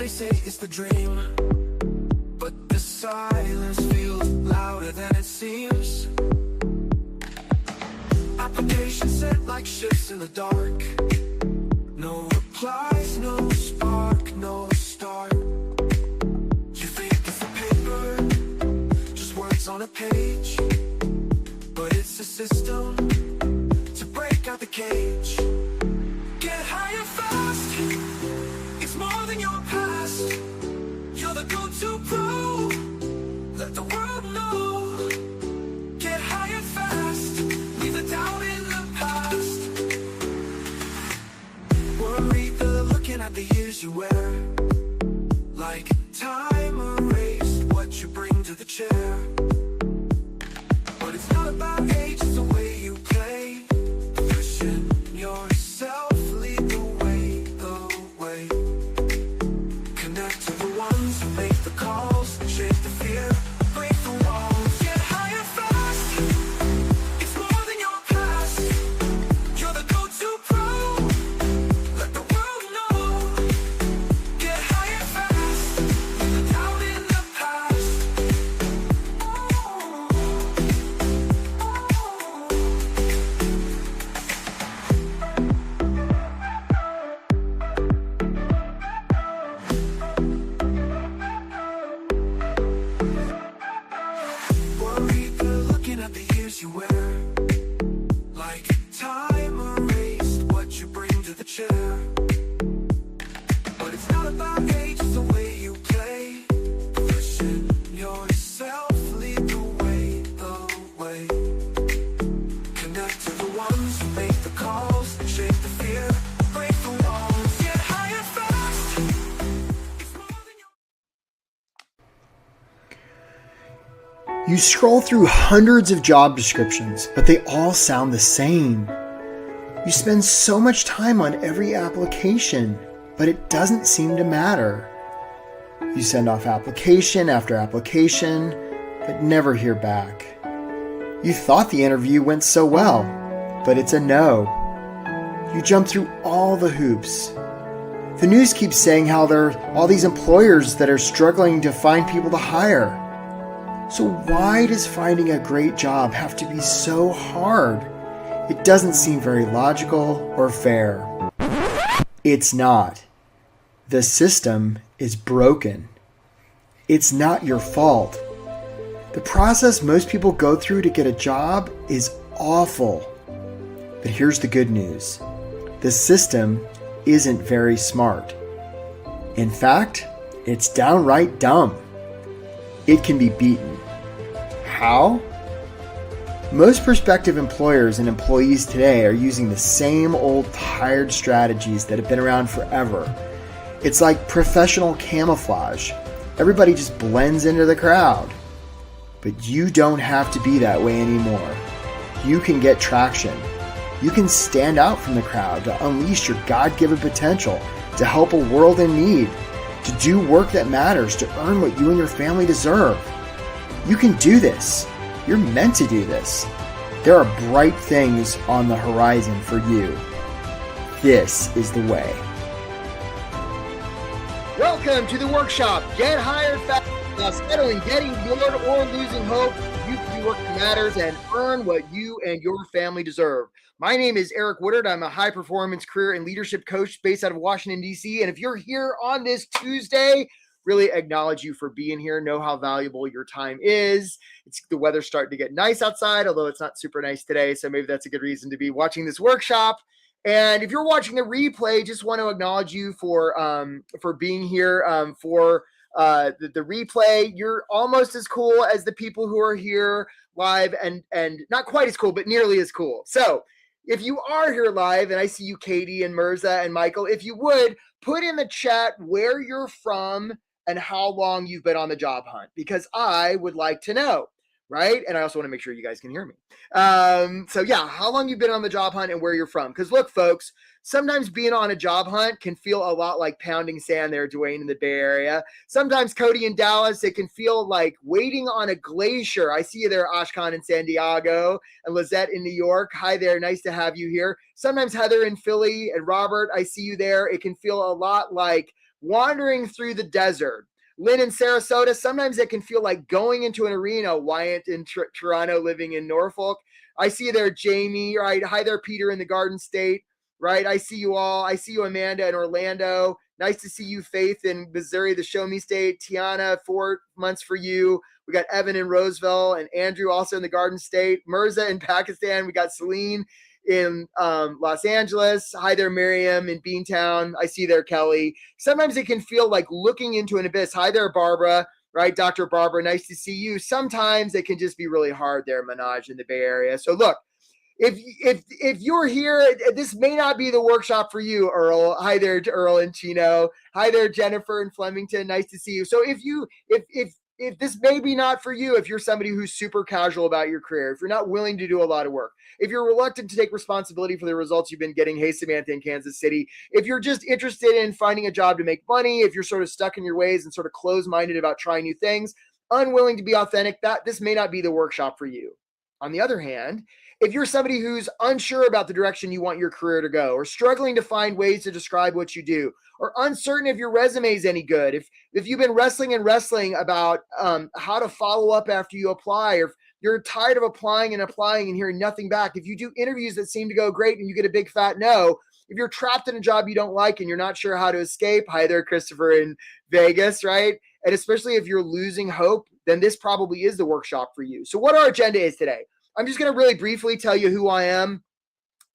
they say it's the dream, but the silence feels louder than it seems. Applications sent like ships in the dark. No replies, no spark, no start. You think it's a paper, just words on a page, but it's a system to break out the cage. Get higher fast, it's more than your past. You're the go-to pro, let the world know. Get higher fast, leave the doubt in the past. Worried they're looking at the years you wear, like time erased what you bring to the chair. But it's not about age, it's the way you play. Pushing yourself, lead the way, the way. Connect to the ones who make the calls, shake the fear, break the walls. Get higher fast, it's more than your past. You're the go-to pro, let the world know. Get higher fast, leave the doubt in the past. Worried they're looking at the years you wear, like time erased what you bring to the chair. But it's not about age, it's the way you play. Pushing yourself, lead the way, the way. Connect to the ones who make the calls, shake the fear, break the walls. Get higher fast, it's more than your... You scroll through hundreds of job descriptions, but they all sound the same. You spend so much time on every application, but it doesn't seem to matter. You send off application after application, but never hear back. You thought the interview went so well, but it's a no. You jump through all the hoops. The news keeps saying how there are all these employers that are struggling to find people to hire. So why does finding a great job have to be so hard? It doesn't seem very logical or fair. It's not. The system is broken. It's not your fault. The process most people go through to get a job is awful. But here's the good news. The system isn't very smart. In fact, it's downright dumb. It can be beaten. How? Most prospective employers and employees today are using the same old tired strategies that have been around forever. It's like professional camouflage. Everybody just blends into the crowd. But you don't have to be that way anymore. You can get traction. You can stand out from the crowd to unleash your God-given potential, to help a world in need, to do work that matters, to earn what you and your family deserve. You can do this. You're meant to do this. There are bright things on the horizon for you. This is the way. Welcome to the workshop. Get hired fast. Now settling, getting bored, or losing hope. You can do work that matters and earn what you and your family deserve. My name is Eric Woodard. I'm a high-performance career and leadership coach based out of Washington, D.C. And if you're here on this Tuesday, really acknowledge you for being here. Know how valuable your time is. The weather's starting to get nice outside, although it's not super nice today. So maybe that's a good reason to be watching this workshop. And if you're watching the replay, just want to acknowledge you for being here for the replay. You're almost as cool as the people who are here live, and not quite as cool, but nearly as cool. So if you are here live, and I see you, Katie and Mirza and Michael, if you would put in the chat where you're from and how long you've been on the job hunt, because I would like to know, right? And I also want to make sure you guys can hear me. So yeah, how long you've been on the job hunt and where you're from. Because look, folks, sometimes being on a job hunt can feel a lot like pounding sand there, Dwayne, in the Bay Area. Sometimes, Cody in Dallas, it can feel like waiting on a glacier. I see you there, Ashkan in San Diego, and Lizette in New York. Hi there, nice to have you here. Sometimes Heather in Philly and Robert, I see you there. It can feel a lot like wandering through the desert. Lynn in Sarasota, sometimes it can feel like going into an arena. Wyatt in Toronto, living in Norfolk. I see you there, Jamie, right? Hi there, Peter in the Garden State, right? I see you all. I see you, Amanda in Orlando. Nice to see you, Faith in Missouri, the Show Me State. Tiana, 4 months for you. We got Evan in Roseville and Andrew also in the Garden State. Mirza in Pakistan. We got Celine in Los Angeles. Hi there, Miriam in Beantown. I see there, Kelly. Sometimes it can feel like looking into an abyss. Hi there, Barbara. Right, Dr. Barbara, nice to see you. Sometimes it can just be really hard there, Manoj, in the Bay Area. So look, if you're here, this may not be the workshop for you, Earl. Hi there to Earl and Chino. Hi there, Jennifer in Flemington. Nice to see you. So if this may be not for you, if you're somebody who's super casual about your career, if you're not willing to do a lot of work, if you're reluctant to take responsibility for the results you've been getting, hey, Samantha in Kansas City, if you're just interested in finding a job to make money, if you're sort of stuck in your ways and sort of closed-minded about trying new things, unwilling to be authentic, this may not be the workshop for you. On the other hand, if you're somebody who's unsure about the direction you want your career to go, or struggling to find ways to describe what you do, or uncertain if your resume is any good, if you've been wrestling about how to follow up after you apply, or if you're tired of applying and hearing nothing back, if you do interviews that seem to go great and you get a big fat no, if you're trapped in a job you don't like and you're not sure how to escape, hi there, Christopher in Vegas, right? And especially if you're losing hope, then this probably is the workshop for you. So what our agenda is today, I'm just going to really briefly tell you who I am.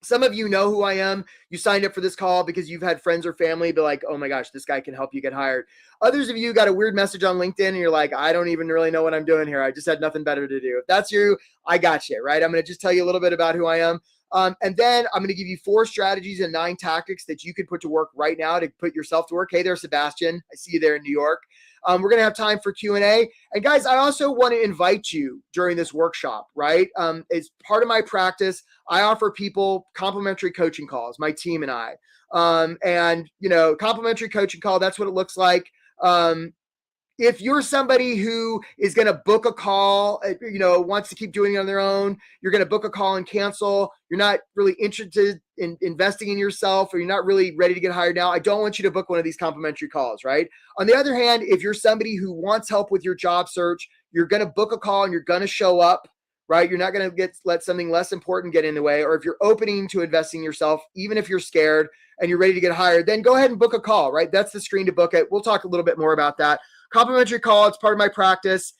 Some of you know who I am. You signed up for this call because you've had friends or family be like, oh my gosh, this guy can help you get hired. Others of you got a weird message on LinkedIn and you're like, I don't even really know what I'm doing here. I just had nothing better to do. If that's you, I got you, right? I'm going to just tell you a little bit about who I am. And then I'm going to give you 4 strategies and 9 tactics that you can put to work right now to put yourself to work. Hey there, Sebastian. I see you there in New York. We're going to have time for Q&A. And guys, I also want to invite you during this workshop, right? As part of my practice, I offer people complimentary coaching calls, my team and I. And, complimentary coaching call, that's what it looks like. If you're somebody who is going to book a call, wants to keep doing it on their own, you're going to book a call and cancel, you're not really interested in investing in yourself, or you're not really ready to get hired now, I don't want you to book one of these complimentary calls, right? On the other hand, if you're somebody who wants help with your job search, you're going to book a call and you're going to show up, right? You're not going to let something less important get in the way. Or if you're opening to investing in yourself, even if you're scared and you're ready to get hired, then go ahead and book a call, right? That's the screen to book it. We'll talk a little bit more about that. Complimentary call, it's part of my practice.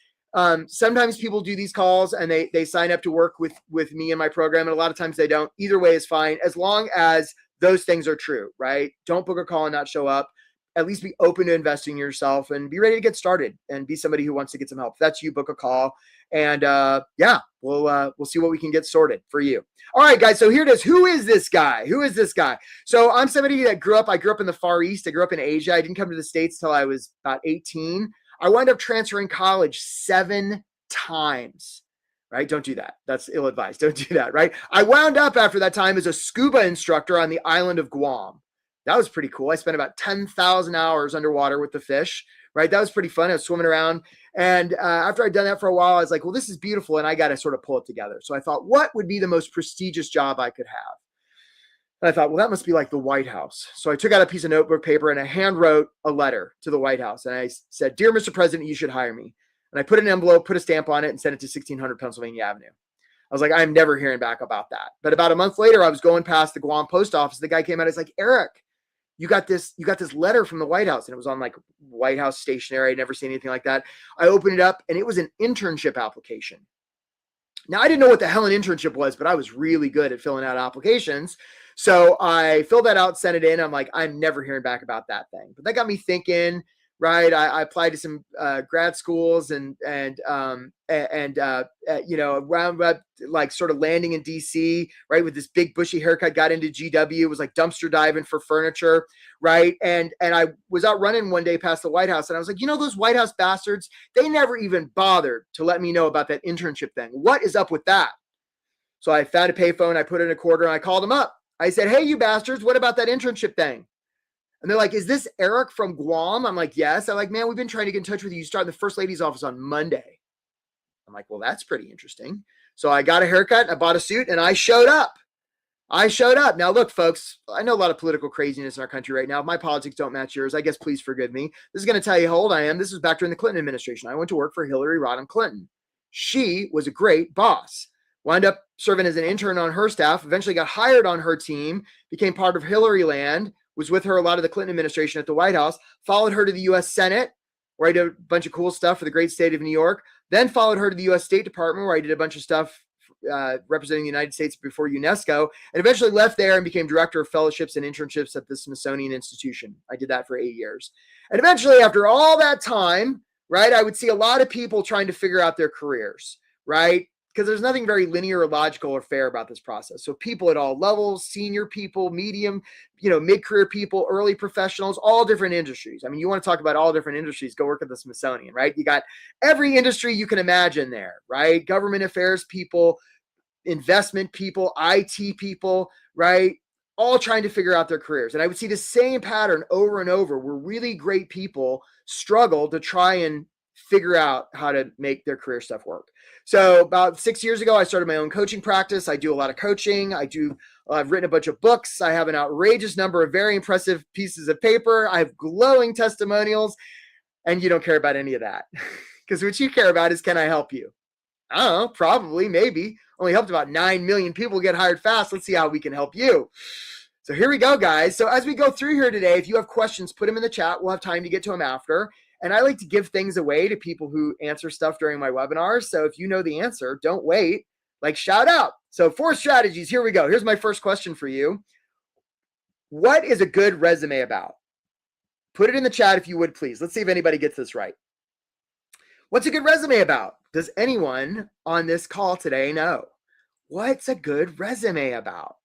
Sometimes people do these calls and they sign up to work with me in my program, and a lot of times they don't. Either way is fine, as long as those things are true, right? Don't book a call and not show up. At least be open to investing in yourself and be ready to get started and be somebody who wants to get some help. If that's you, book a call. And we'll see what we can get sorted for you. All right, guys. So here it is. Who is this guy? So I'm somebody that I grew up in the Far East. I grew up in Asia. I didn't come to the States till I was about 18. I wound up transferring college 7 times, right? Don't do that. That's ill-advised. Don't do that, right? I wound up after that time as a scuba instructor on the island of Guam. That was pretty cool. I spent about 10,000 hours underwater with the fish, right? That was pretty fun. I was swimming around. And after I'd done that for a while, I was like, well, this is beautiful. And I got to sort of pull it together. So I thought, what would be the most prestigious job I could have? And I thought, well, that must be like the White House. So I took out a piece of notebook paper and I hand wrote a letter to the White House. And I said, dear Mr. President, you should hire me. And I put an envelope, put a stamp on it, and sent it to 1600 Pennsylvania Avenue. I was like, I'm never hearing back about that. But about a month later, I was going past the Guam post office. The guy came out. He's like, Eric, you got this letter from the White House. And it was on like White House stationery. I'd never seen anything like that. I opened it up and it was an internship application. Now, I didn't know what the hell an internship was, but I was really good at filling out applications. So I filled that out, sent it in. I'm like, I'm never hearing back about that thing. But that got me thinking, right? I applied to some grad schools and around like sort of landing in DC, right? With this big bushy haircut, got into GW, was like dumpster diving for furniture, right? And I was out running one day past the White House and I was like, those White House bastards, they never even bothered to let me know about that internship thing. What is up with that? So I found a payphone, I put in a quarter and I called them up. I said, hey, you bastards, what about that internship thing? And they're like, is this Eric from Guam? I'm like, yes. I'm like, man, we've been trying to get in touch with you. You start in the First Lady's office on Monday. I'm like, well, that's pretty interesting. So I got a haircut, I bought a suit, and I showed up. I showed up. Now, look, folks, I know a lot of political craziness in our country right now. If my politics don't match yours, I guess please forgive me. This is going to tell you how old I am. This was back during the Clinton administration. I went to work for Hillary Rodham Clinton. She was a great boss. Wound up serving as an intern on her staff, eventually got hired on her team, became part of Hillary Land, was with her a lot of the Clinton administration at the White House, followed her to the U.S. Senate, where I did a bunch of cool stuff for the great state of New York, then followed her to the U.S. State Department, where I did a bunch of stuff representing the United States before UNESCO, and eventually left there and became director of fellowships and internships at the Smithsonian Institution. I did that for 8 years. And eventually, after all that time, right, I would see a lot of people trying to figure out their careers, right? Because there's nothing very linear or logical or fair about this process. So people at all levels, senior people, medium, mid-career people, early professionals, all different industries. I mean, you want to talk about all different industries, go work at the Smithsonian, right? You got every industry you can imagine there, right? Government affairs people, investment people, IT people, right? All trying to figure out their careers. And I would see the same pattern over and over where really great people struggle to try and figure out how to make their career stuff work. So about 6 years ago, I started my own coaching practice. I do a lot of coaching. I've written a bunch of books. I have an outrageous number of very impressive pieces of paper. I have glowing testimonials, and you don't care about any of that because what you care about is, can I help you? I don't know, probably, maybe. Only helped about 9 million people get hired fast. Let's see how we can help you. So here we go, guys. So as we go through here today, if you have questions, put them in the chat. We'll have time to get to them after. And I like to give things away to people who answer stuff during my webinars. So if you know the answer, don't wait. Shout out. So 4 strategies. Here we go. Here's my first question for you. What is a good resume about? Put it in the chat if you would, please. Let's see if anybody gets this right. What's a good resume about? Does anyone on this call today know? What's a good resume about?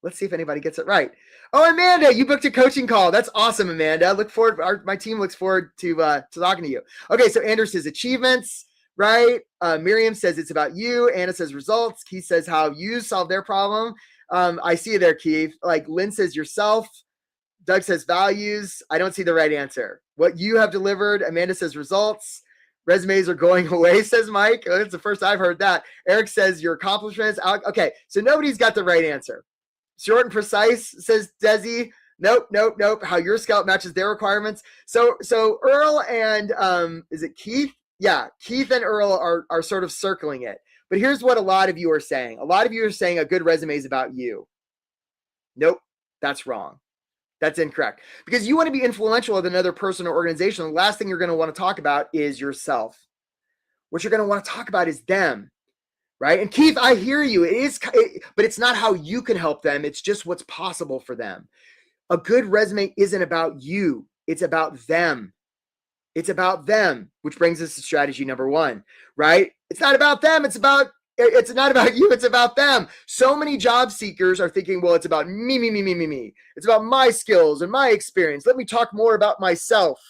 Let's see if anybody gets it right. Oh, Amanda, you booked a coaching call. That's awesome, Amanda. Look forward. My team looks forward to talking to you. Okay, so Andrew says achievements, right? Miriam says it's about you. Anna says results. Keith says how you solve their problem. I see you there, Keith. Lynn says yourself. Doug says values. I don't see the right answer. What you have delivered. Amanda says results. Resumes are going away, says Mike. Oh, it's the first I've heard that. Eric says your accomplishments. Okay, so nobody's got the right answer. Short and precise, says Desi. Nope. How your scout matches their requirements. So Earl and is it Keith? Yeah, Keith and Earl are sort of circling it. But here's what a lot of you are saying. A lot of you are saying a good resume is about you. Nope, that's wrong. That's incorrect. Because you want to be influential with another person or organization. The last thing you're going to want to talk about is yourself. What you're going to want to talk about is them. Right? And Keith, I hear you. But it's not how you can help them. It's just what's possible for them. A good resume isn't about you. It's about them. It's about them, which brings us to strategy number 1, right? It's not about them. It's not about you. It's about them. So many job seekers are thinking, well, it's about me. It's about my skills and my experience. Let me talk more about myself.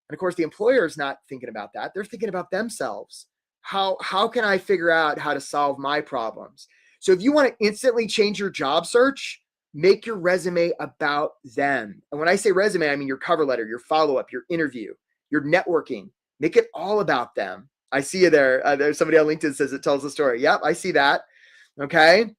And of course, the employer is not thinking about that. They're thinking about themselves. How can I figure out how to solve my problems? So if you want to instantly change your job search, make your resume about them. And when I say resume, I mean your cover letter, your follow-up, your interview, your networking. Make it all about them. I see you there. There's somebody on LinkedIn says it tells the story. Yep, I see that. Okay.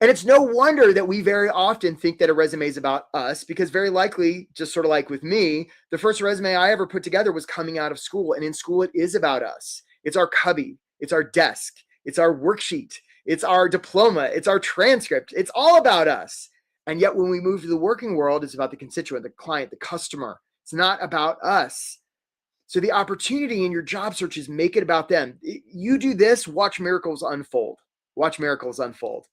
And it's no wonder that we very often think that a resume is about us, because very likely, just sort of like with me, the first resume I ever put together was coming out of school. And in school, it is about us. It's our cubby. It's our desk. It's our worksheet. It's our diploma. It's our transcript. It's all about us. And yet when we move to the working world, it's about the constituent, the client, the customer. It's not about us. So the opportunity in your job search is make it about them. You do this, watch miracles unfold. Watch miracles unfold.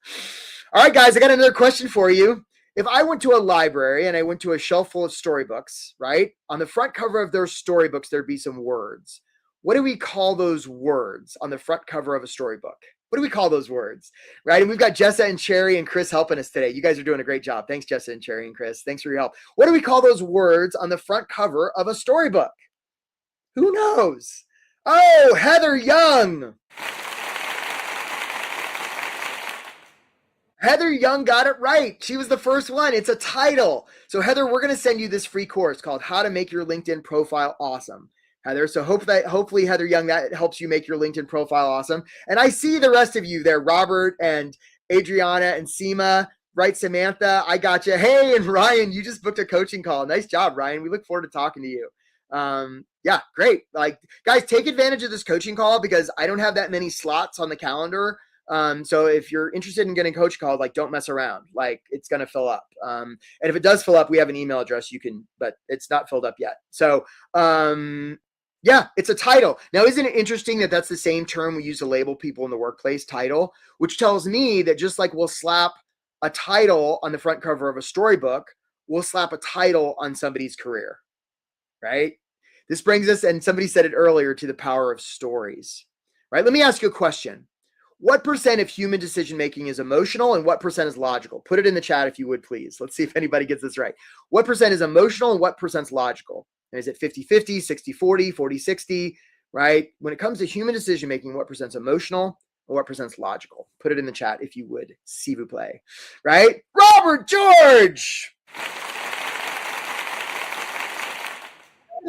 All right, guys, I got another question for you. If I went to a library and I went to a shelf full of storybooks, right? On the front cover of their storybooks, there'd be some words. What do we call those words on the front cover of a storybook? What do we call those words, right? And we've got Jessa and Cherry and Chris helping us today. You guys are doing a great job. Thanks, Jessa and Cherry and Chris. Thanks for your help. What do we call those words on the front cover of a storybook? Who knows? Oh, Heather Young. Heather Young got it right. She was the first one. It's a title. So Heather, we're going to send you this free course called How to Make Your LinkedIn Profile Awesome. Heather, so hopefully Heather Young, that helps you make your LinkedIn profile awesome. And I see the rest of you there, Robert and Adriana and Seema, right? Samantha, I got you. Hey, and Ryan, you just booked a coaching call. Nice job, Ryan. We look forward to talking to you. Yeah, great. Like, guys, take advantage of this coaching call because I don't have that many slots on the calendar. So if you're interested in getting a coach call, like, don't mess around. Like, it's going to fill up. And if it does fill up, we have an email address you can, but it's not filled up yet. So, yeah, it's a title. Now, isn't it interesting that that's the same term we use to label people in the workplace, title, which tells me that just like we'll slap a title on the front cover of a storybook, we'll slap a title on somebody's career, right? This brings us, and somebody said it earlier, to the power of stories, right? Let me ask you a question. What percent of human decision-making is emotional and what percent is logical? Put it in the chat if you would, please. Let's see if anybody gets this right. What percent is emotional and what percent is logical? And is it 50-50, 60-40, 40-60, right? When it comes to human decision-making, what percent is emotional and what percent is logical? Put it in the chat if you would, s'il vous plaît, right? Robert George!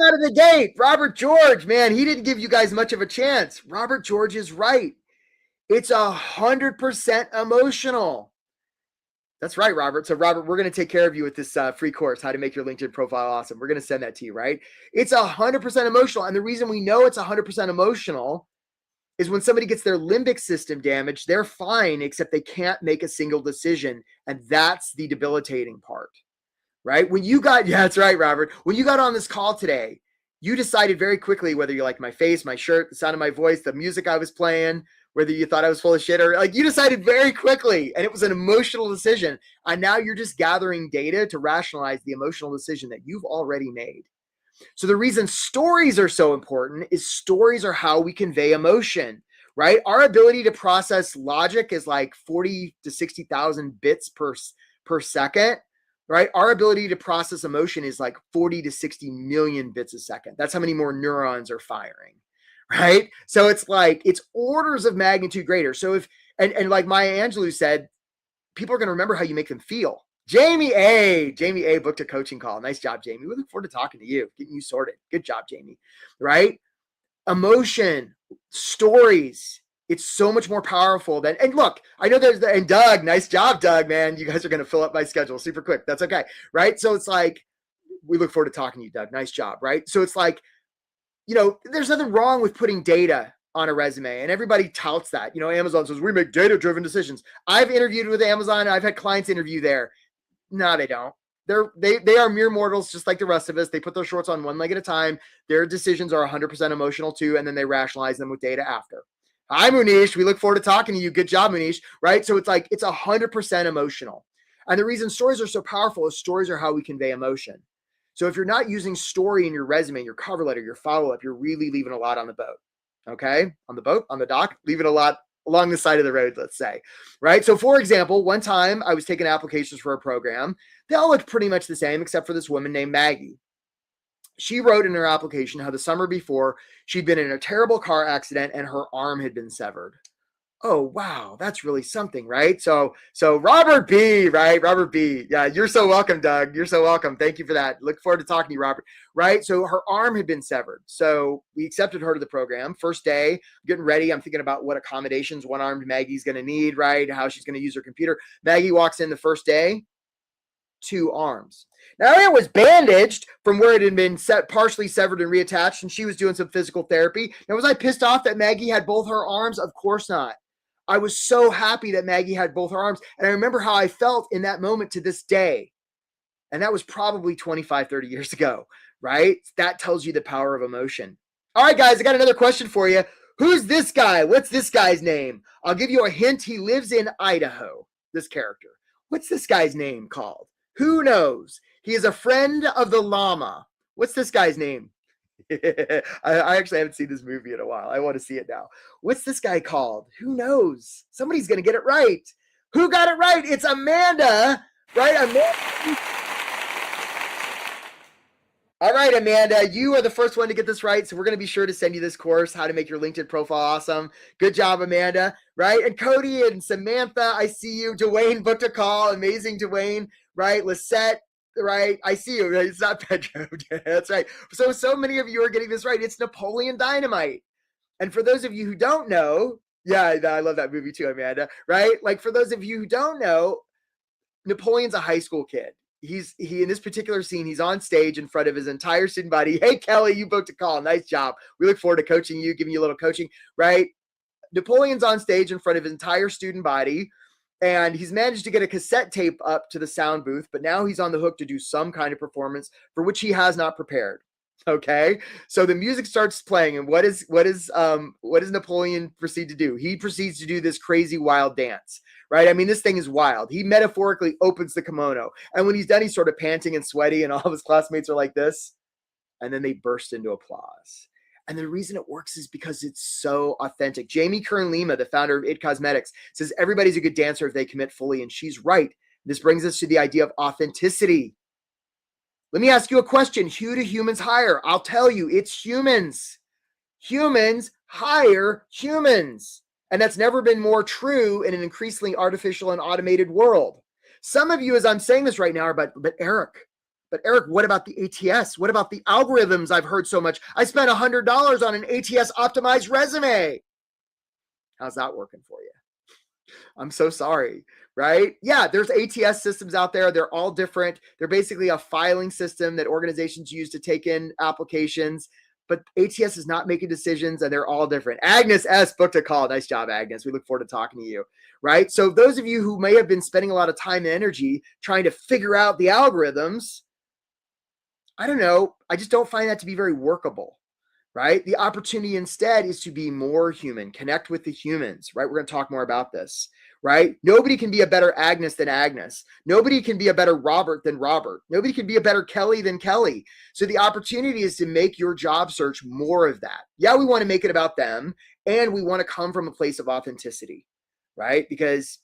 Out of the gate, Robert George, man, he didn't give you guys much of a chance. Robert George is right. It's 100% emotional. That's right, Robert. So, Robert, we're going to take care of you with this free course, How to Make Your LinkedIn Profile Awesome. We're going to send that to you, right? It's 100% emotional. And the reason we know it's 100% emotional is when somebody gets their limbic system damaged, they're fine, except they can't make a single decision. And that's the debilitating part, right? When you got, yeah, that's right, Robert. When you got on this call today, you decided very quickly whether you like my face, my shirt, the sound of my voice, the music I was playing, whether you thought I was full of shit or like you decided very quickly, and it was an emotional decision. And now you're just gathering data to rationalize the emotional decision that you've already made. So the reason stories are so important is stories are how we convey emotion, right? Our ability to process logic is like 40 to 60,000 bits per second, right? Our ability to process emotion is like 40 to 60 million bits a second. That's how many more neurons are firing. Right. So it's like, it's orders of magnitude greater. So if, and like Maya Angelou said, people are going to remember how you make them feel. Jamie A booked a coaching call. Nice job, Jamie. We look forward to talking to you, getting you sorted. Good job, Jamie. Right. Emotion, stories. It's so much more powerful than, and look, I know and Doug, nice job, Doug, man. You guys are going to fill up my schedule super quick. That's okay. Right. So it's like, we look forward to talking to you, Doug. Nice job. Right. So it's like, you know, there's nothing wrong with putting data on a resume, and everybody touts that. You know, Amazon says we make data-driven decisions. I've interviewed with Amazon. I've had clients interview there. No, they don't. They are mere mortals, just like the rest of us. They put their shorts on one leg at a time. Their decisions are 100% emotional too, and then they rationalize them with data after. Hi, Munish. We look forward to talking to you. Good job, Munish. Right? So it's like it's 100% emotional, and the reason stories are so powerful is stories are how we convey emotion. So if you're not using story in your resume, your cover letter, your follow-up, you're really leaving a lot on the boat, okay? On the boat, on the dock, leaving a lot along the side of the road, let's say, right? So for example, one time I was taking applications for a program. They all looked pretty much the same except for this woman named Maggie. She wrote in her application how the summer before she'd been in a terrible car accident and her arm had been severed. Oh, wow, that's really something, right? So Robert B, right? Robert B. Yeah, you're so welcome, Doug. You're so welcome. Thank you for that. Look forward to talking to you, Robert, right? So her arm had been severed. So we accepted her to the program. First day, I'm getting ready. I'm thinking about what accommodations one-armed Maggie's going to need, right? How she's going to use her computer. Maggie walks in the first day, 2 arms. Now it was bandaged from where it had been partially severed and reattached, and she was doing some physical therapy. Now, was I pissed off that Maggie had both her arms? Of course not. I was so happy that Maggie had both her arms. And I remember how I felt in that moment to this day. And that was probably 25, 30 years ago, right? That tells you the power of emotion. All right, guys, I got another question for you. Who's this guy? What's this guy's name? I'll give you a hint. He lives in Idaho, this character. What's this guy's name called? Who knows? He is a friend of the llama. What's this guy's name? I actually haven't seen this movie in a while. I want to see it now. What's this guy called? Who knows? Somebody's going to get it right. Who got it right? It's Amanda, right? Amanda. All right, Amanda, you are the first one to get this right. So we're going to be sure to send you this course, How to Make Your LinkedIn Profile Awesome. Good job, Amanda, right? And Cody and Samantha, I see you. Dwayne booked a call. Amazing, Dwayne, right? Lisette. Right, I see you. It's not Pedro. That's right. So many of you are getting this right. It's Napoleon Dynamite. And for those of you who don't know, Yeah, I love that movie too, Amanda. Right? Like for those of you who don't know, Napoleon's a high school kid. He in this particular scene, he's on stage in front of his entire student body. Hey, Kelly, you booked a call. Nice job. We look forward to coaching you, giving you a little coaching, right? Napoleon's on stage in front of his entire student body, and he's managed to get a cassette tape up to the sound booth, but now he's on the hook to do some kind of performance for which he has not prepared. Okay, so the music starts playing, and what does Napoleon proceed to do? He proceeds to do this crazy wild dance, right? I mean, this thing is wild. He metaphorically opens the kimono, and when he's done, he's sort of panting and sweaty, and all of his classmates are like this, and then they burst into applause. And the reason it works is because it's so authentic. Jamie Kern Lima, the founder of It Cosmetics, says everybody's a good dancer if they commit fully, and she's right. This brings us to the idea of authenticity. Let me ask you a question. Who do humans hire? I'll tell you, it's humans. Humans hire humans. And that's never been more true in an increasingly artificial and automated world. Some of you, as I'm saying this right now, are but Eric, what about the ATS? What about the algorithms I've heard so much? I spent $100 on an ATS optimized resume. How's that working for you? I'm so sorry, right? Yeah, there's ATS systems out there. They're all different. They're basically a filing system that organizations use to take in applications, but ATS is not making decisions, and they're all different. Agnes S. booked a call. Nice job, Agnes. We look forward to talking to you, right? So those of you who may have been spending a lot of time and energy trying to figure out the algorithms, I don't know. I just don't find that to be very workable, right? The opportunity instead is to be more human, connect with the humans, right? We're going to talk more about this, right? Nobody can be a better Agnes than Agnes. Nobody can be a better Robert than Robert. Nobody can be a better Kelly than Kelly. So the opportunity is to make your job search more of that. Yeah, we want to make it about them, and we want to come from a place of authenticity, right? Because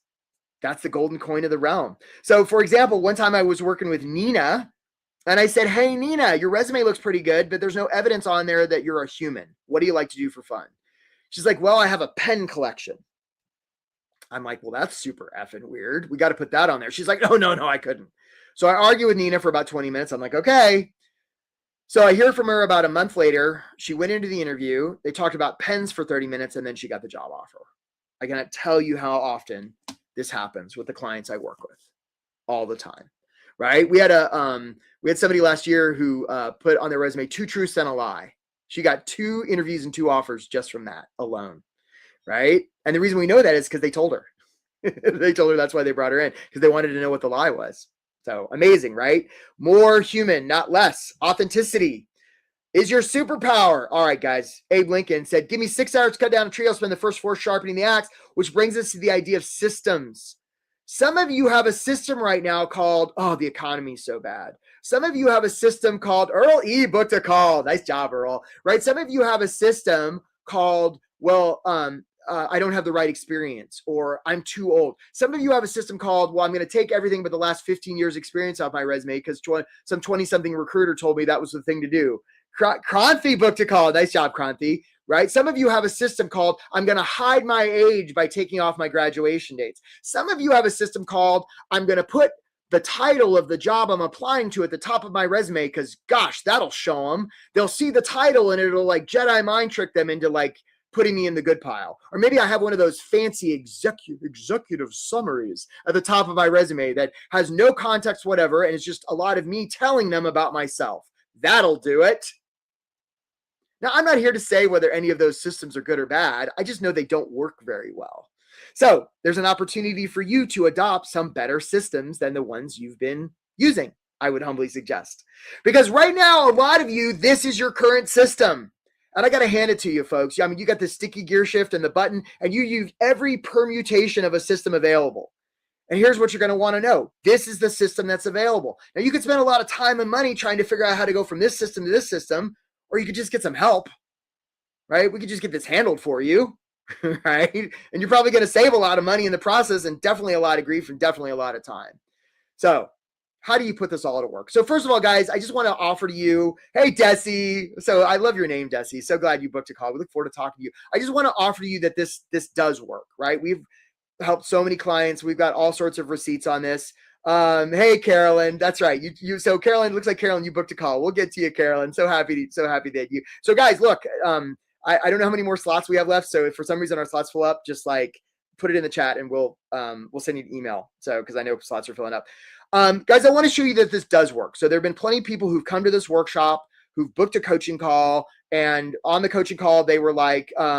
that's the golden coin of the realm. So for example, one time I was working with Nina, and I said, hey, Nina, your resume looks pretty good, but there's no evidence on there that you're a human. What do you like to do for fun? She's like, well, I have a pen collection. I'm like, well, that's super effing weird. We got to put that on there. She's like, no, I couldn't. So I argue with Nina for about 20 minutes. I'm like, okay. So I hear from her about a month later. She went into the interview. They talked about pens for 30 minutes, and then she got the job offer. I cannot tell you how often this happens with the clients I work with all the time. Right? We had somebody last year who put on their resume 2 truths and a lie. She got 2 interviews and 2 offers just from that alone. Right? And the reason we know that is because they told her. They told her that's why they brought her in, because they wanted to know what the lie was. So amazing, right? More human, not less. Authenticity is your superpower. All right, guys. Abe Lincoln said, give me 6 hours to cut down a tree. I'll spend the first 4 sharpening the axe, which brings us to the idea of systems. Some of you have a system right now called, oh, the economy is so bad. Some of you have a system called, Earl E. booked a call. Nice job, Earl. Right? Some of you have a system called, well, I don't have the right experience, or I'm too old. Some of you have a system called, well, I'm going to take everything but the last 15 years experience off my resume because some 20-something recruiter told me that was the thing to do. Kranthi booked a call. Nice job, Kranthi. Right? Some of you have a system called, I'm going to hide my age by taking off my graduation dates. Some of you have a system called, I'm going to put the title of the job I'm applying to at the top of my resume because, gosh, that'll show them. They'll see the title and it'll like Jedi mind trick them into like putting me in the good pile. Or maybe I have one of those fancy executive summaries at the top of my resume that has no context whatever, and it's just a lot of me telling them about myself. That'll do it. Now, I'm not here to say whether any of those systems are good or bad. I just know they don't work very well. So there's an opportunity for you to adopt some better systems than the ones you've been using, I would humbly suggest. Because right now, a lot of you, this is your current system. And I got to hand it to you, folks. I mean, you got the sticky gear shift and the button, and you use every permutation of a system available. And here's what you're going to want to know. This is the system that's available. Now, you could spend a lot of time and money trying to figure out how to go from this system to this system, or you could just get some help, right? We could just get this handled for you, right? And you're probably going to save a lot of money in the process, and definitely a lot of grief and definitely a lot of time. So how do you put this all to work? So first of all, guys, I just want to offer to you, hey, Desi. So I love your name, Desi. So glad you booked a call. We look forward to talking to you. I just want to offer to you that this does work, right? We've helped so many clients. We've got all sorts of receipts on this. Hey, Carolyn, that's right. So Carolyn, looks like Carolyn, you booked a call. We'll get to you, Carolyn. So happy that you. So guys, look, I don't know how many more slots we have left. So if for some reason our slots fill up, just like put it in the chat and we'll send you an email. So, cause I know slots are filling up. Guys, I want to show you that this does work. So there've been plenty of people who've come to this workshop, who've booked a coaching call, and on the coaching call, they were like, yeah,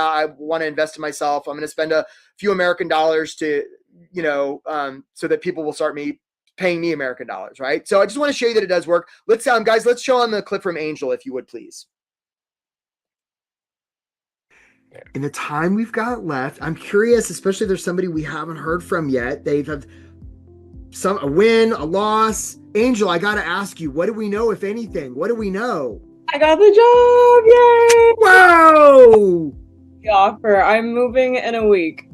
I want to invest in myself. I'm going to spend a few American dollars to, so that people will start paying me American dollars. Right. So I just want to show you that it does work. Let's guys, let's show on the clip from Angel, if you would, please. In the time we've got left, I'm curious, especially if there's somebody we haven't heard from yet. They've had a win, a loss. Angel, I got to ask you, what do we know, if anything? What do we know? I got the Yay! job! Whoa! The offer. I'm moving in a week.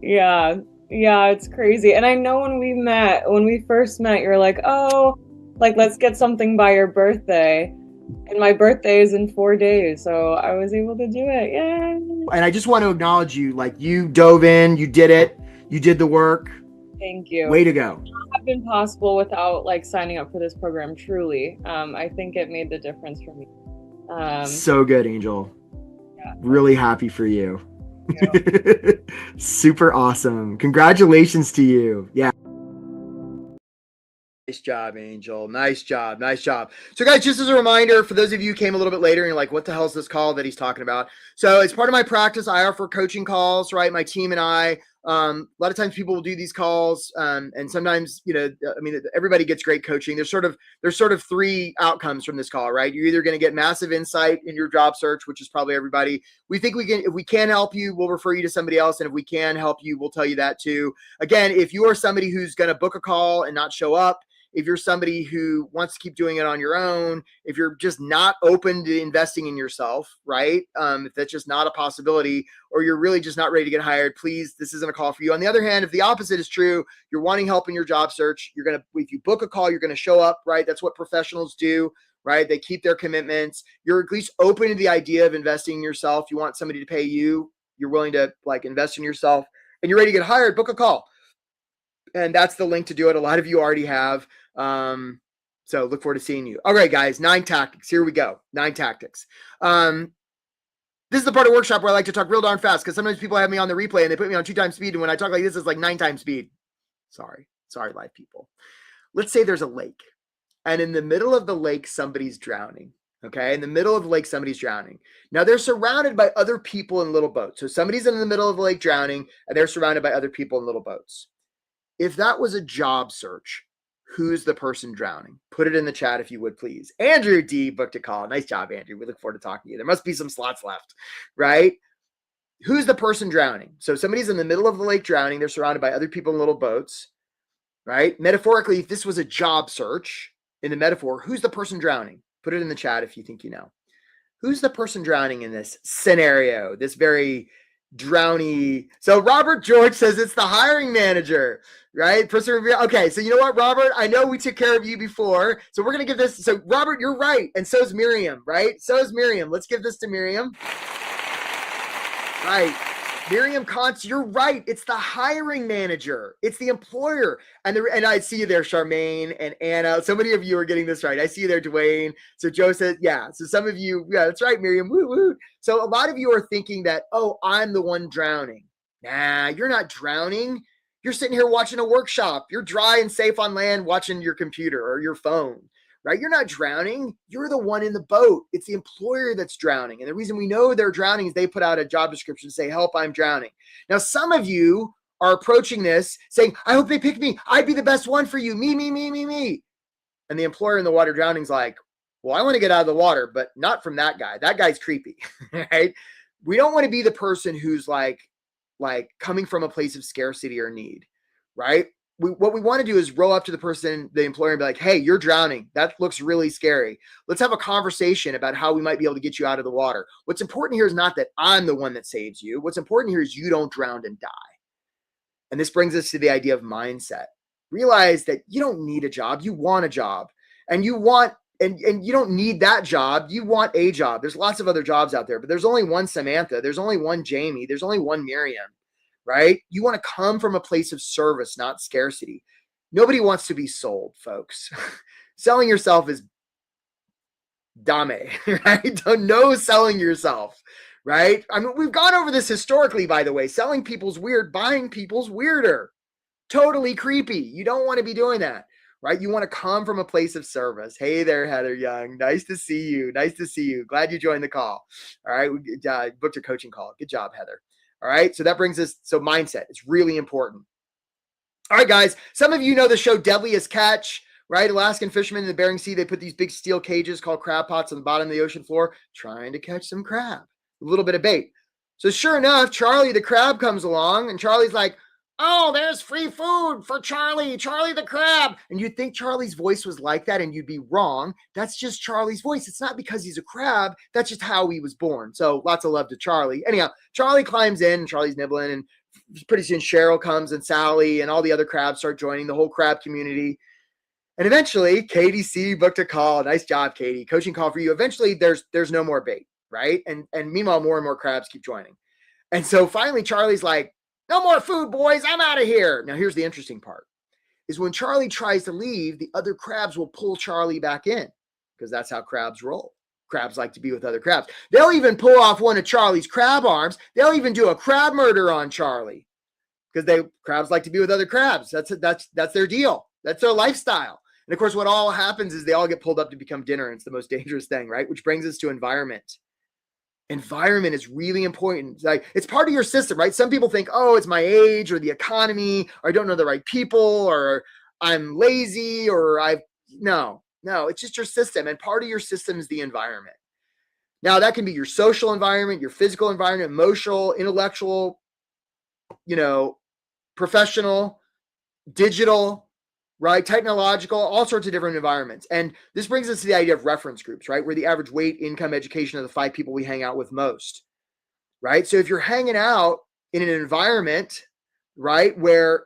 Yeah, it's crazy. And I know when we first met, you're like, oh, like, let's get something by your birthday. And my birthday is in 4 days, so I was able to do it. Yay! And I just want to acknowledge you. Like, you dove in, you did it, you did the work. Thank you. Way to go. It would not have been possible without like signing up for this program. Truly, I think it made the difference for me. So good, Angel. Yeah. Really happy for you. Yeah. Super awesome. Congratulations to you. Yeah. Nice job, Angel. Nice job. So guys, just as a reminder, for those of you who came a little bit later and you're like, what the hell is this call that he's talking about? So as part of my practice, I offer coaching calls, right? My team and I, a lot of times people will do these calls. And sometimes, everybody gets great coaching. There's sort of three outcomes from this call, right? You're either going to get massive insight in your job search, which is probably everybody. We think if we can help you, we'll refer you to somebody else. And if we can help you, we'll tell you that too. Again, if you are somebody who's going to book a call and not show up, if you're somebody who wants to keep doing it on your own, if you're just not open to investing in yourself, right? If that's just not a possibility, or you're really just not ready to get hired, please, this isn't a call for you. On the other hand, if the opposite is true, you're wanting help in your job search, if you book a call, you're going to show up, right? That's what professionals do, right? They keep their commitments. You're at least open to the idea of investing in yourself. You want somebody to pay you. You're willing to invest in yourself, and you're ready to get hired, book a call. And that's the link to do it. A lot of you already have. So look forward to seeing you. All right, guys, 9 tactics. Here we go. 9 tactics. This is the part of workshop where I like to talk real darn fast, because sometimes people have me on the replay and they put me on 2 times speed. And when I talk like this, it's like 9 times speed. Sorry, live people. Let's say there's a lake, and in the middle of the lake, somebody's drowning. Okay. In the middle of the lake, somebody's drowning. Now they're surrounded by other people in little boats. So somebody's in the middle of the lake drowning, and they're surrounded by other people in little boats. If that was a job search, who's the person drowning? Put it in the chat if you would, please. Andrew D booked a call. Nice job, Andrew. We look forward to talking to you. There must be some slots left, right? Who's the person drowning? So somebody's in the middle of the lake drowning. They're surrounded by other people in little boats, right? Metaphorically, if this was a job search in the metaphor, who's the person drowning? Put it in the chat if you think you know. Who's the person drowning in this scenario, this very drowny? So Robert George says it's the hiring manager, right? Okay, so you know what, Robert? I know we took care of you before, so we're going to give this. So Robert, you're right, and so is Miriam, right? So is Miriam. Let's give this to Miriam. Right. Miriam Kantz, you're right. It's the hiring manager. It's the employer. And I see you there, Charmaine and Anna. So many of you are getting this right. I see you there, Dwayne. So Joe says, yeah. So some of you, yeah, that's right, Miriam. Woo, woo. So a lot of you are thinking that, oh, I'm the one drowning. Nah, you're not drowning. You're sitting here watching a workshop. You're dry and safe on land watching your computer or your phone. Right? You're not drowning. You're the one in the boat. It's the employer that's drowning. And the reason we know they're drowning is they put out a job description to say, help, I'm drowning. Now, some of you are approaching this saying, I hope they pick me. I'd be the best one for you. Me. And the employer in the water drowning is like, well, I want to get out of the water, but not from that guy. That guy's creepy, right? We don't want to be the person who's like coming from a place of scarcity or need, right? What we want to do is roll up to the person, the employer, and be like, hey, you're drowning. That looks really scary. Let's have a conversation about how we might be able to get you out of the water. What's important here is not that I'm the one that saves you. What's important here is you don't drown and die. And this brings us to the idea of mindset. Realize that you don't need a job. You want a job. And you want, and you don't need that job. You want a job. There's lots of other jobs out there, but there's only one Samantha. There's only one Jamie. There's only one Miriam. Right? You want to come from a place of service, not Dame, right? No selling yourself, right? I mean, we've gone over this historically, by the way. Selling people's weird, buying people's weirder. Totally creepy. You don't want to be doing that, right? You want to come from a place of service. Hey there, Heather Young. Nice to see you. Nice to see you. Glad you joined the call. All right. We booked a coaching call. Good job, Heather. All right. So that brings us, so mindset is really important. All right, guys. Some of you know the show Deadliest Catch, right? Alaskan fishermen in the Bering Sea, they put these big steel cages called crab pots on the bottom of the ocean floor, trying to catch some crab, a little bit of bait. So sure enough, Charlie the crab comes along, and Charlie's like, oh, there's free food for Charlie the crab. And you'd think Charlie's voice was like that, and you'd be wrong. That's just Charlie's voice. It's not because he's a crab. That's just how he was born. So lots of love to Charlie. Anyhow, Charlie climbs in, and Charlie's nibbling, and pretty soon Cheryl comes and Sally and all the other crabs start joining, the whole crab community. And eventually, Katie C booked a call. Nice job, Katie. Coaching call for you. Eventually, there's no more bait, right? And meanwhile, more and more crabs keep joining. And so finally, Charlie's like, no more food, boys. I'm out of here. Now, here's the interesting part, is when Charlie tries to leave, the other crabs will pull Charlie back in, because that's how crabs roll. Crabs like to be with other crabs. They'll even pull off one of Charlie's crab arms. They'll even do a crab murder on Charlie, because crabs like to be with other crabs. That's their deal. That's their lifestyle. And of course, what all happens is they all get pulled up to become dinner. And it's the most dangerous thing, right? Which brings us to environment. Environment is really important. Like, it's part of your system, right? Some people think, oh, it's my age or the economy, or I don't know the right people, or I'm lazy, or no, it's just your system. And part of your system is the environment. Now, that can be your social environment, your physical environment, emotional, intellectual, professional, digital, right? Technological, all sorts of different environments. And this brings us to the idea of reference groups, right? We're the average weight, income, education of the 5 people we hang out with most, right? So if you're hanging out in an environment, right, where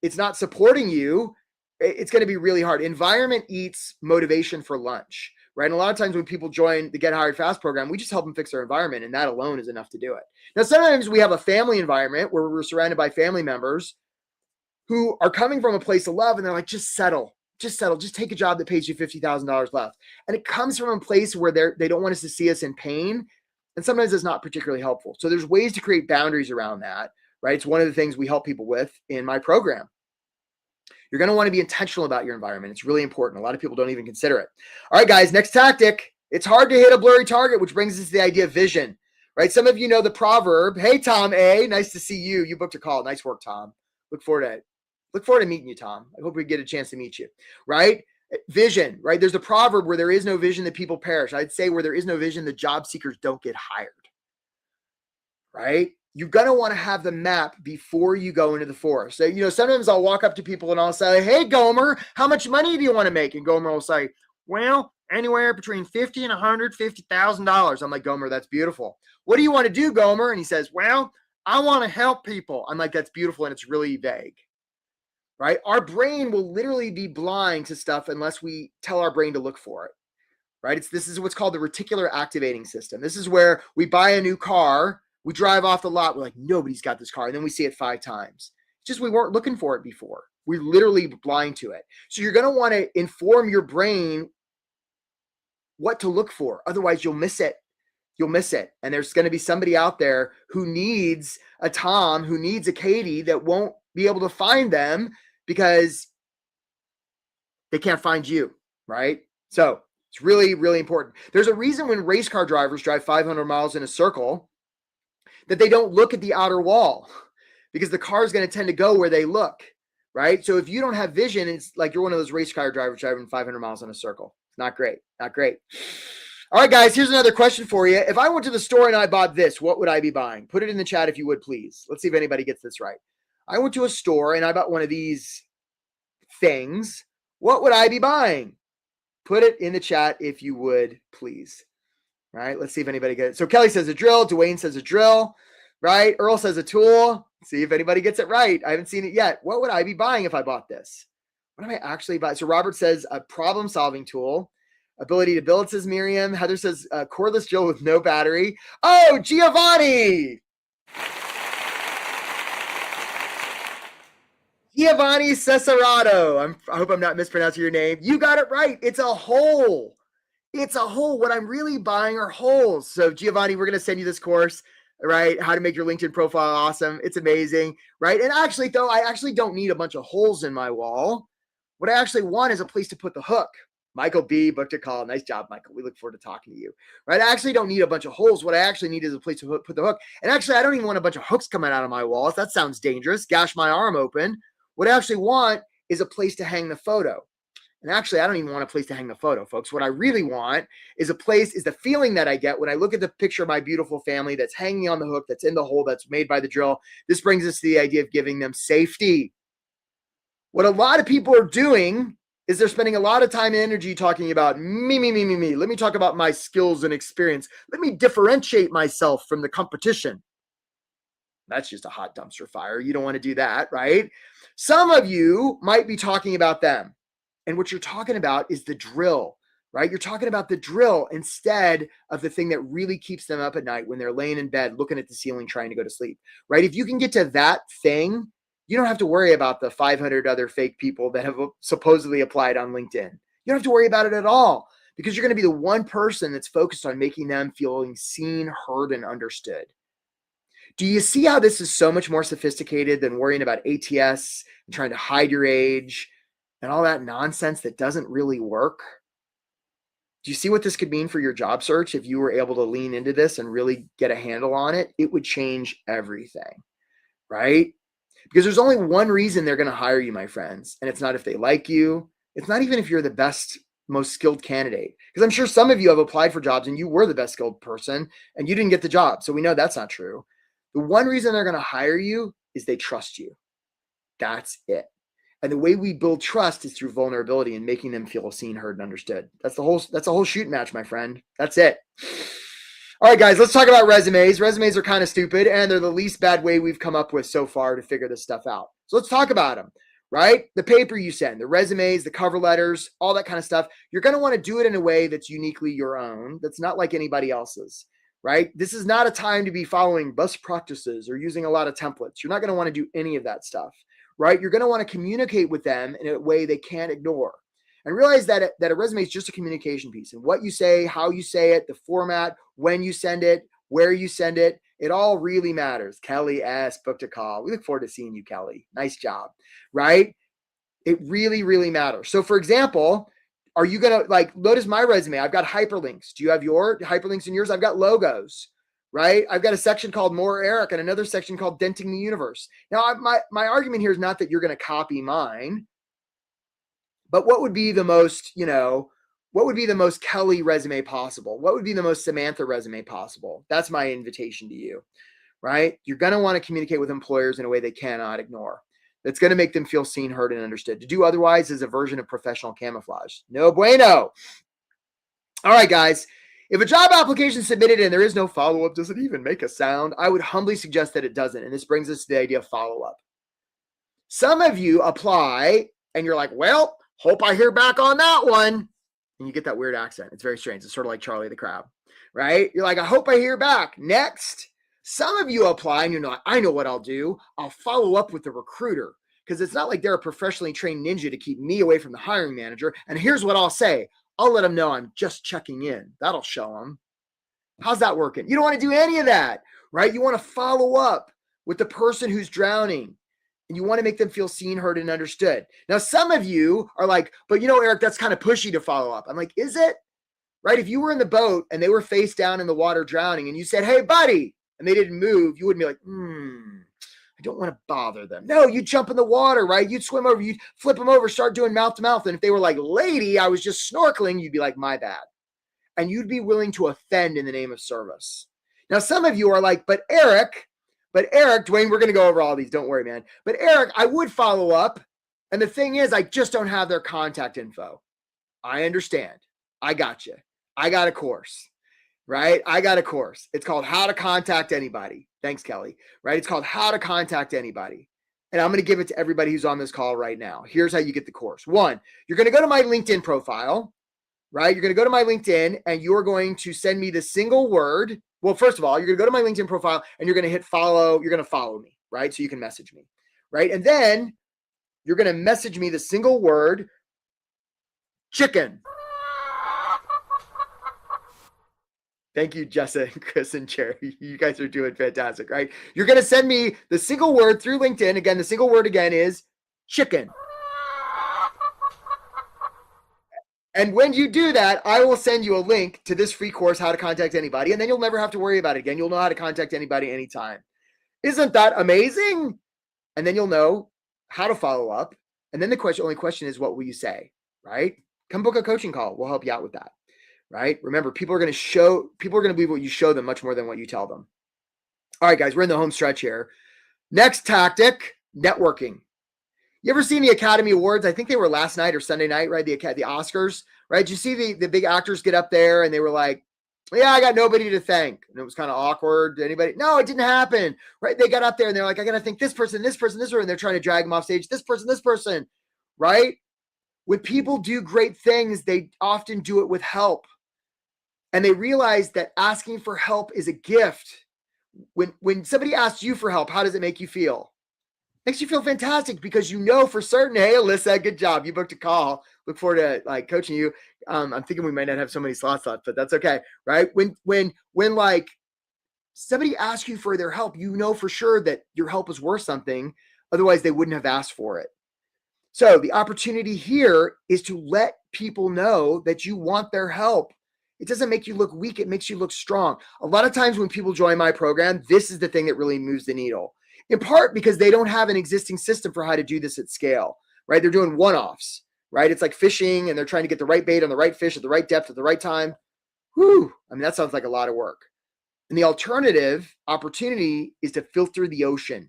it's not supporting you, it's going to be really hard. Environment eats motivation for lunch, right? And a lot of times when people join the Get Hired Fast program, we just help them fix their environment, and that alone is enough to do it. Now, sometimes we have a family environment where we're surrounded by family members who are coming from a place of love, and they're like, just settle, just take a job that pays you $50,000 less. And it comes from a place where they don't want us to see us in pain. And sometimes it's not particularly helpful. So there's ways to create boundaries around that, right? It's one of the things we help people with in my program. You're going to want to be intentional about your environment. It's really important. A lot of people don't even consider it. All right, guys, next tactic. It's hard to hit a blurry target, which brings us to the idea of vision, right? Some of you know the proverb. Hey, Tom A, nice to see you. You booked a call. Nice work, Tom. Look forward to meeting you, Tom. I hope we get a chance to meet you, right? Vision, right? There's a proverb where there is no vision, the people perish. I'd say where there is no vision, the job seekers don't get hired, right? You're going to want to have the map before you go into the forest. So, sometimes I'll walk up to people and I'll say, hey, Gomer, how much money do you want to make? And Gomer will say, well, anywhere between $50,000 and $150,000. I'm like, Gomer, that's beautiful. What do you want to do, Gomer? And he says, well, I want to help people. I'm like, that's beautiful. And it's really vague. Right? Our brain will literally be blind to stuff unless we tell our brain to look for it. Right? This is what's called the reticular activating system. This is where we buy a new car, we drive off the lot, we're like, nobody's got this car. And then we see it 5 times. It's just we weren't looking for it before. We're literally blind to it. So you're going to want to inform your brain what to look for. Otherwise, you'll miss it. And there's going to be somebody out there who needs a Tom, who needs a Katie, that won't be able to find them because they can't find you, right? So it's really, really important. There's a reason when race car drivers drive 500 miles in a circle that they don't look at the outer wall, because the car is going to tend to go where they look, right? So if you don't have vision, it's like you're one of those race car drivers driving 500 miles in a circle. It's not great. All right, guys, here's another question for you. If I went to the store and I bought this, what would I be buying? Put it in the chat if you would, please. Let's see if anybody gets this right. I went to a store and I bought one of these things. What would I be buying? Put it in the chat if you would, please. All right, let's see if anybody gets it. So Kelly says a drill. Dwayne says a drill, right? Earl says a tool. See if anybody gets it right. I haven't seen it yet. What would I be buying if I bought this? What am I actually buying? So Robert says a problem-solving tool. Ability to build, says Miriam. Heather says a cordless drill with no battery. Oh, Giovanni! Giovanni Cesarato. I hope I'm not mispronouncing your name. You got it right. It's a hole. It's a hole. What I'm really buying are holes. So Giovanni, we're going to send you this course, right? How to make your LinkedIn profile awesome. It's amazing, right? And actually, though, I actually don't need a bunch of holes in my wall. What I actually want is a place to put the hook. Michael B. booked a call. Nice job, Michael. We look forward to talking to you, right? I actually don't need a bunch of holes. What I actually need is a place to put the hook. And actually, I don't even want a bunch of hooks coming out of my walls. That sounds dangerous. Gash my arm open. What I actually want is a place to hang the photo. And actually, I don't even want a place to hang the photo, folks. What I really want is the feeling that I get when I look at the picture of my beautiful family that's hanging on the hook, that's in the hole, that's made by the drill. This brings us to the idea of giving them safety. What a lot of people are doing is they're spending a lot of time and energy talking about me. Let me talk about my skills and experience. Let me differentiate myself from the competition. That's just a hot dumpster fire. You don't want to do that, right? Some of you might be talking about them. And what you're talking about is the drill, right? You're talking about the drill instead of the thing that really keeps them up at night when they're laying in bed, looking at the ceiling, trying to go to sleep, right? If you can get to that thing, you don't have to worry about the 500 other fake people that have supposedly applied on LinkedIn. You don't have to worry about it at all because you're going to be the one person that's focused on making them feeling seen, heard, and understood. Do you see how this is so much more sophisticated than worrying about ATS and trying to hide your age and all that nonsense that doesn't really work? Do you see what this could mean for your job search if you were able to lean into this and really get a handle on it? It would change everything, right? Because there's only one reason they're going to hire you, my friends, and it's not if they like you. It's not even if you're the best, most skilled candidate. Because I'm sure some of you have applied for jobs and you were the best skilled person and you didn't get the job. So we know that's not true. The one reason they're going to hire you is they trust you. That's it. And the way we build trust is through vulnerability and making them feel seen, heard, and understood. That's a whole shooting match, my friend. That's it. All right, guys, let's talk about resumes. Resumes are kind of stupid, and they're the least bad way we've come up with so far to figure this stuff out. So let's talk about them, right? The paper you send, the resumes, the cover letters, all that kind of stuff. You're going to want to do it in a way that's uniquely your own, that's not like anybody else's, right? This is not a time to be following best practices or using a lot of templates. You're not going to want to do any of that stuff, right? You're going to want to communicate with them in a way they can't ignore. And realize that a resume is just a communication piece. And what you say, how you say it, the format, when you send it, where you send it, it all really matters. Kelly S. booked a call. We look forward to seeing you, Kelly. Nice job, right? It really, really matters. So for example, are you going to notice my resume? I've got hyperlinks. Do you have your hyperlinks in yours? I've got logos, right? I've got a section called More Eric and another section called Denting the Universe. Now, my argument here is not that you're going to copy mine. But what would be the most, what would be the most Kelly resume possible? What would be the most Samantha resume possible? That's my invitation to you, right? You're going to want to communicate with employers in a way they cannot ignore. That's going to make them feel seen, heard, and understood. To do otherwise is a version of professional camouflage. No bueno. All right, guys. If a job application is submitted and there is no follow-up, does it even make a sound? I would humbly suggest that it doesn't. And this brings us to the idea of follow-up. Some of you apply and you're like, well, hope I hear back on that one. And you get that weird accent. It's very strange. It's sort of like Charlie the Crab, right? You're like, I hope I hear back. Next. Some of you apply and you're like, I know what I'll do. I'll follow up with the recruiter because it's not like they're a professionally trained ninja to keep me away from the hiring manager. And here's what I'll say. I'll let them know I'm just checking in. That'll show them. How's that working? You don't want to do any of that, right? You want to follow up with the person who's drowning. And you want to make them feel seen, heard, and understood. Now, some of you are like, but Eric, that's kind of pushy to follow up. I'm like, is it? Right? If you were in the boat and they were face down in the water drowning and you said, hey, buddy, and they didn't move, you wouldn't be like, I don't want to bother them. No, you'd jump in the water, right? You'd swim over, you'd flip them over, start doing mouth to mouth. And if they were like, lady, I was just snorkeling, you'd be like, my bad. And you'd be willing to offend in the name of service. Now, some of you are like, but Eric, Dwayne, we're going to go over all these. Don't worry, man. But Eric, I would follow up. And the thing is, I just don't have their contact info. I understand. I got you. I got a course, right? I got a course. It's called How to Contact Anybody. Thanks, Kelly. Right? It's called How to Contact Anybody. And I'm going to give it to everybody who's on this call right now. Here's how you get the course. One, you're going to go to my LinkedIn profile, right? You're going to go to my LinkedIn and you're going to send me the single word. Well, first of all, you're going to go to my LinkedIn profile and you're going to hit follow. You're going to follow me, right? So you can message me, right? And then you're going to message me the single word chicken. Thank you, Jessa and Chris and Cherry. You guys are doing fantastic, right? You're going to send me the single word through LinkedIn. Again, the single word again is chicken. And when you do that, I will send you a link to this free course, How to Contact Anybody, and then you'll never have to worry about it again. You'll know how to contact anybody anytime. Isn't that amazing? And then you'll know how to follow up. And then the only question is, what will you say, right? Come book a coaching call. We'll help you out with that, right? Remember, people are going to believe what you show them much more than what you tell them. All right, guys, we're in the home stretch here. Next tactic, networking. You ever seen the Academy Awards? I think they were last night or Sunday night, right? The Oscars, right? Did you see the big actors get up there and they were like, yeah, I got nobody to thank. And it was kind of awkward. Anybody? No, it didn't happen, right? They got up there and they're like, I got to thank this person, this person, this person. And they're trying to drag them off stage. This person, right? When people do great things, they often do it with help. And they realize that asking for help is a gift. When somebody asks you for help, how does it make you feel? Makes you feel fantastic because you know for certain, hey, Alyssa, good job. You booked a call. Look forward to like coaching you. I'm thinking we might not have so many slots left, but that's okay, right? When like somebody asks you for their help, you know for sure that your help is worth something. Otherwise, they wouldn't have asked for it. So the opportunity here is to let people know that you want their help. It doesn't make you look weak. It makes you look strong. A lot of times when people join my program, this is the thing that really moves the needle. In part because they don't have an existing system for how to do this at scale, right? They're doing one-offs, right? It's like fishing and they're trying to get the right bait on the right fish at the right depth at the right time. Whew. I mean, that sounds like a lot of work. And the alternative opportunity is to filter the ocean,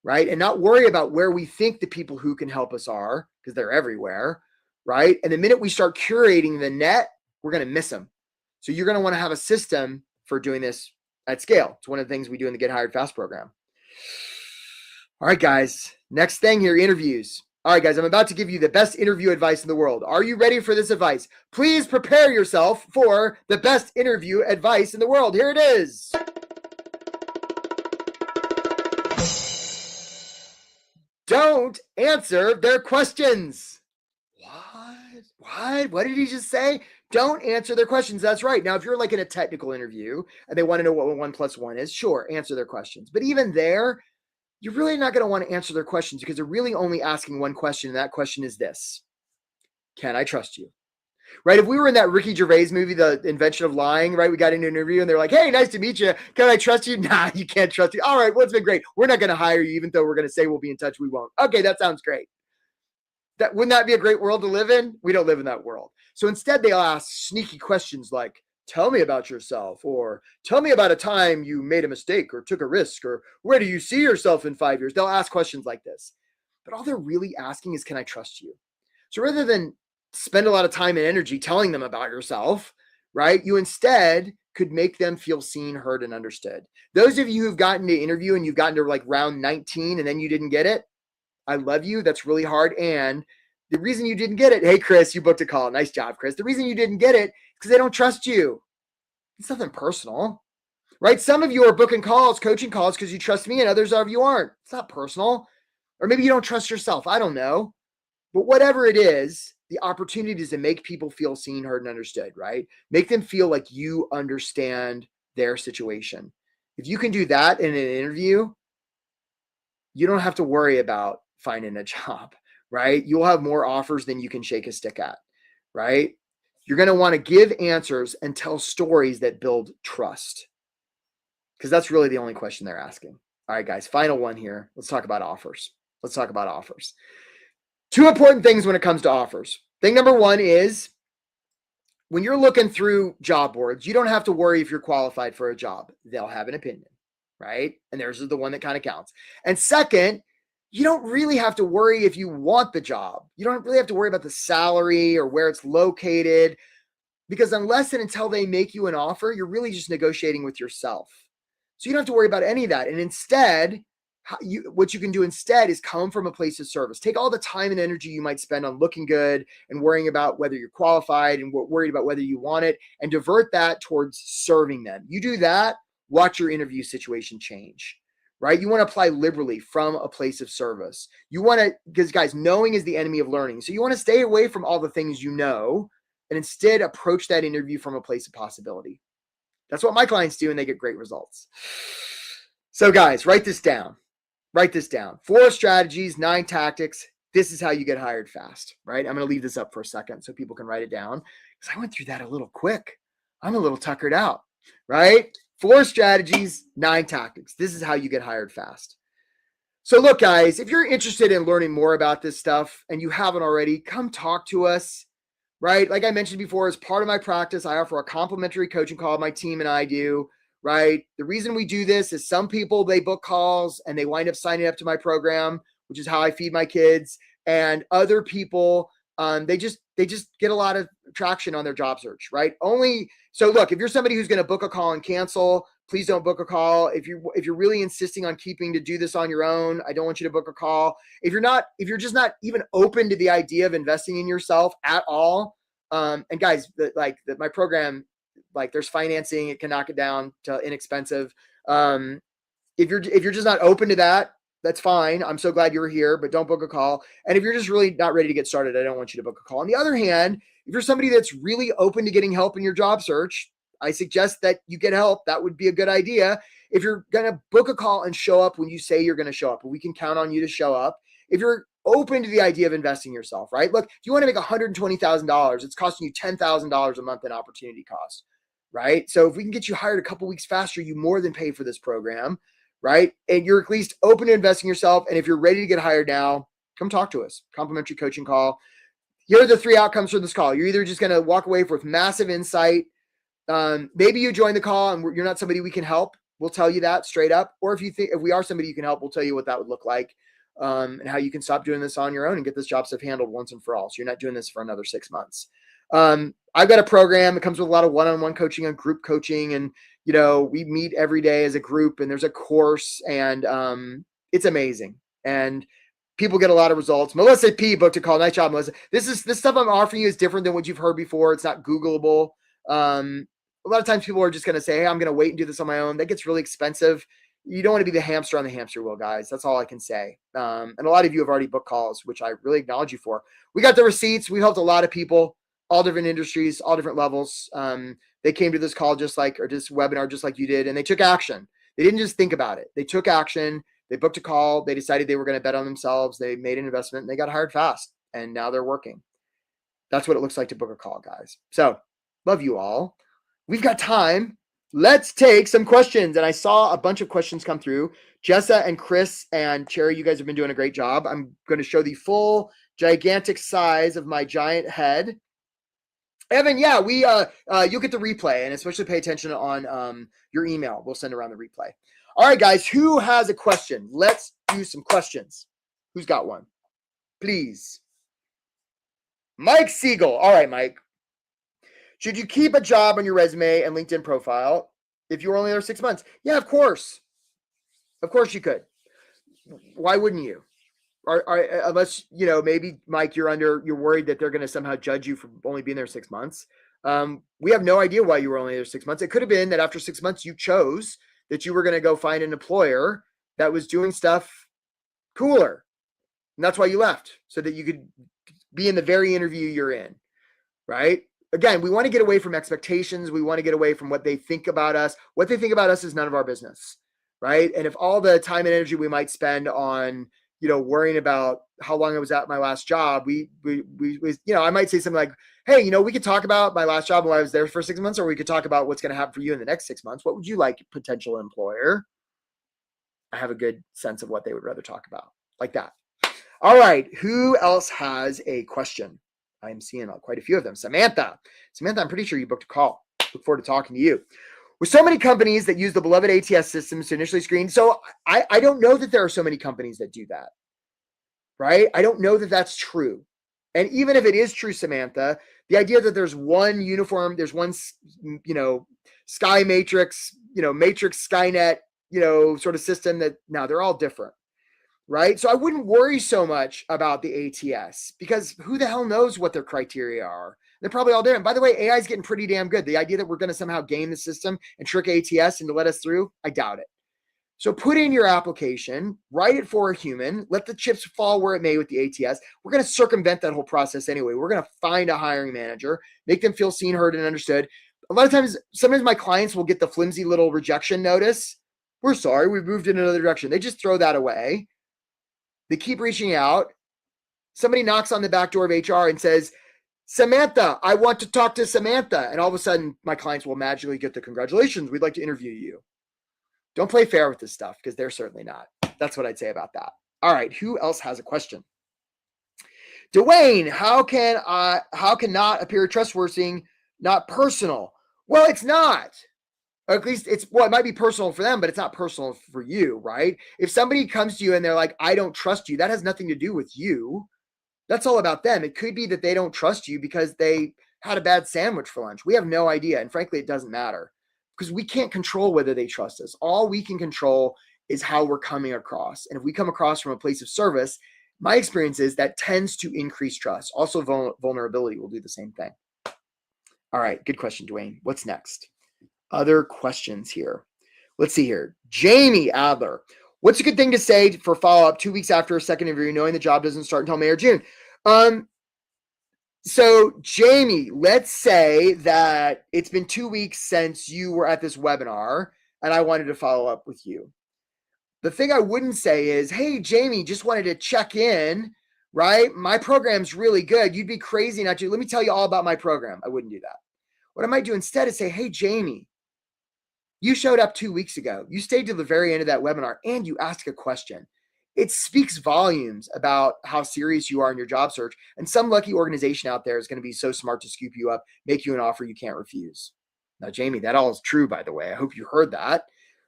right? And not worry about where we think the people who can help us are, because they're everywhere, right? And the minute we start curating the net, we're going to miss them. So you're going to want to have a system for doing this at scale. It's one of the things we do in the Get Hired Fast program. All right, guys, next thing here, interviews. All right, guys, I'm about to give you the best interview advice in the world. Are you ready for this advice? Please prepare yourself for the best interview advice in the world. Here it is. Don't answer their questions. What? What did he just say? Don't answer their questions. That's right. Now, if you're like in a technical interview and they want to know what 1 + 1 is, sure, answer their questions. But even there, you're really not going to want to answer their questions because they're really only asking one question. And that question is this: can I trust you? Right? If we were in that Ricky Gervais movie, The Invention of Lying, right? We got into an interview and they're like, hey, nice to meet you. Can I trust you? Nah, you can't trust you. All right, well, it's been great. We're not going to hire you, even though we're going to say we'll be in touch. We won't. Okay, that sounds great. Wouldn't that be a great world to live in? We don't live in that world. So instead, they'll ask sneaky questions like, tell me about yourself, or tell me about a time you made a mistake or took a risk, or where do you see yourself in 5 years? They'll ask questions like this. But all they're really asking is, can I trust you? So rather than spend a lot of time and energy telling them about yourself, right, you instead could make them feel seen, heard, and understood. Those of you who've gotten to interview and you've gotten to like round 19 and then you didn't get it, I love you. That's really hard. And the reason you didn't get it, hey, Chris, you booked a call. Nice job, Chris. The reason you didn't get it is because they don't trust you. It's nothing personal, right? Some of you are booking calls, coaching calls, because you trust me, and others of you aren't. It's not personal. Or maybe you don't trust yourself. I don't know. But whatever it is, the opportunity is to make people feel seen, heard, and understood, right? Make them feel like you understand their situation. If you can do that in an interview, you don't have to worry about finding a job, right? You'll have more offers than you can shake a stick at, right? You're going to want to give answers and tell stories that build trust, because that's really the only question they're asking. All right, guys, final one here. Let's talk about offers. Two important things when it comes to offers. Thing number one is when you're looking through job boards, you don't have to worry if you're qualified for a job. They'll have an opinion, right? And theirs is the one that kind of counts. And second, you don't really have to worry if you want the job. You don't really have to worry about the salary or where it's located, because unless and until they make you an offer, you're really just negotiating with yourself. So you don't have to worry about any of that. And instead, what you can do instead is come from a place of service. Take all the time and energy you might spend on looking good and worrying about whether you're qualified and worried about whether you want it, and divert that towards serving them. You do that, watch your interview situation change. Right? You want to apply liberally from a place of service. You want to, because guys, knowing is the enemy of learning. So you want to stay away from all the things you know and instead approach that interview from a place of possibility. That's what my clients do, and they get great results. So guys, write this down. Write this down. 4 strategies, 9 tactics. This is how you get hired fast, right? I'm going to leave this up for a second so people can write it down, because I went through that a little quick. I'm a little tuckered out, right? 4 strategies, 9 tactics. This is how you get hired fast. So look, guys, if you're interested in learning more about this stuff and you haven't already, come talk to us, right? Like I mentioned before, as part of my practice, I offer a complimentary coaching call my team and I do, right? The reason we do this is some people, they book calls and they wind up signing up to my program, which is how I feed my kids. And other people, they just get a lot of traction on their job search, right? So look, if you're somebody who's going to book a call and cancel, please don't book a call. If you're really insisting on keeping to do this on your own, I don't want you to book a call. If you're just not even open to the idea of investing in yourself at all, and guys, my program, like there's financing, it can knock it down to inexpensive. If you're just not open to that, that's fine. I'm so glad you were here, but don't book a call. And if you're just really not ready to get started, I don't want you to book a call. On the other hand, if you're somebody that's really open to getting help in your job search, I suggest that you get help. That would be a good idea. If you're going to book a call and show up when you say you're going to show up, we can count on you to show up. If you're open to the idea of investing in yourself, right? Look, if you want to make $120,000, it's costing you $10,000 a month in opportunity cost, right? So if we can get you hired a couple weeks faster, you more than pay for this program, right? And you're at least open to investing in yourself. And if you're ready to get hired now, come talk to us. Complimentary coaching call. Here are the 3 outcomes from this call. You're either just going to walk away with massive insight. Maybe you join the call and you're not somebody we can help. We'll tell you that straight up. Or if we are somebody you can help, we'll tell you what that would look like, and how you can stop doing this on your own and get this job stuff handled once and for all. So you're not doing this for another 6 months. I've got a program. It comes with a lot of one-on-one coaching and group coaching. And, we meet every day as a group, and there's a course, and it's amazing. And people get a lot of results. Melissa P booked a call. Nice job, Melissa. This stuff I'm offering you is different than what you've heard before. It's not Googleable. A lot of times people are just going to say, hey, I'm going to wait and do this on my own. That gets really expensive. You don't want to be the hamster on the hamster wheel, guys. That's all I can say. And a lot of you have already booked calls, which I really acknowledge you for. We got the receipts. We helped a lot of people, all different industries, all different levels. They came to this call this webinar just like you did, and they took action. They didn't just think about it. They took action. They booked a call. They decided they were going to bet on themselves. They made an investment, and they got hired fast, and now they're working. That's what it looks like to book a call, guys. So love you all. We've got time. Let's take some questions. And I saw a bunch of questions come through. Jessa and Chris and Cherry, you guys have been doing a great job. I'm going to show the full gigantic size of my giant head. Evan, yeah, you'll get the replay, and especially pay attention on your email. We'll send around the replay. All right, guys, who has a question? Let's do some questions. Who's got one? Please. Mike Siegel. All right, Mike. Should you keep a job on your resume and LinkedIn profile if you were only there 6 months? Yeah, of course. Of course you could. Why wouldn't you? Unless, maybe, Mike, you're worried that they're going to somehow judge you for only being there 6 months. We have no idea why you were only there 6 months. It could have been that after 6 months, you chose that you were going to go find an employer that was doing stuff cooler. And that's why you left, so that you could be in the very interview you're in, right? Again, we want to get away from expectations. We want to get away from what they think about us. What they think about us is none of our business, right? And if all the time and energy we might spend on, worrying about how long I was at my last job, I might say something like, hey, we could talk about my last job while I was there for 6 months, or we could talk about what's going to happen for you in the next 6 months. What would you like, potential employer? I have a good sense of what they would rather talk about, like that. All right. Who else has a question? I'm seeing quite a few of them. Samantha, I'm pretty sure you booked a call. Look forward to talking to you. With so many companies that use the beloved ATS systems to initially screen. So I don't know that there are so many companies that do that, right? I don't know that that's true. And even if it is true, Samantha, the idea that there's one uniform, there's one, Sky Matrix, Matrix Skynet, sort of system that now they're all different. Right. So I wouldn't worry so much about the ATS, because who the hell knows what their criteria are? They're probably all different. By the way, AI is getting pretty damn good. The idea that we're going to somehow game the system and trick ATS and to let us through, I doubt it. So put in your application, write it for a human, let the chips fall where it may with the ATS. We're going to circumvent that whole process anyway. We're going to find a hiring manager, make them feel seen, heard, and understood. A lot of times, sometimes my clients will get the flimsy little rejection notice. We're sorry, we've moved in another direction. They just throw that away. They keep reaching out. Somebody knocks on the back door of HR and says, Samantha, I want to talk to Samantha. And all of a sudden, my clients will magically get the congratulations. We'd like to interview you. Don't play fair with this stuff because they're certainly not. That's what I'd say about that. All right. Who else has a question? Dwayne, how can not appear trustworthy, not personal? Well, it's not. Or at least it might be personal for them, but it's not personal for you, right? If somebody comes to you and they're like, I don't trust you, that has nothing to do with you. That's all about them. It could be that they don't trust you because they had a bad sandwich for lunch. We have no idea. And frankly, it doesn't matter because we can't control whether they trust us. All we can control is how we're coming across. And if we come across from a place of service, my experience is that tends to increase trust. Also, vulnerability will do the same thing. All right. Good question, Dwayne. What's next? Other questions here. Let's see here. Jamie Adler. What's a good thing to say for follow-up 2 weeks after a second interview, knowing the job doesn't start until May or June? So Jamie, let's say that it's been 2 weeks since you were at this webinar and I wanted to follow up with you. The thing I wouldn't say is, hey, Jamie, just wanted to check in, right? My program's really good. You'd be crazy not to. Let me tell you all about my program. I wouldn't do that. What I might do instead is say, hey, Jamie, you showed up 2 weeks ago. You stayed to the very end of that webinar and you asked a question. It speaks volumes about how serious you are in your job search. And some lucky organization out there is going to be so smart to scoop you up, make you an offer you can't refuse. Now, Jamie, that all is true, by the way. I hope you heard that,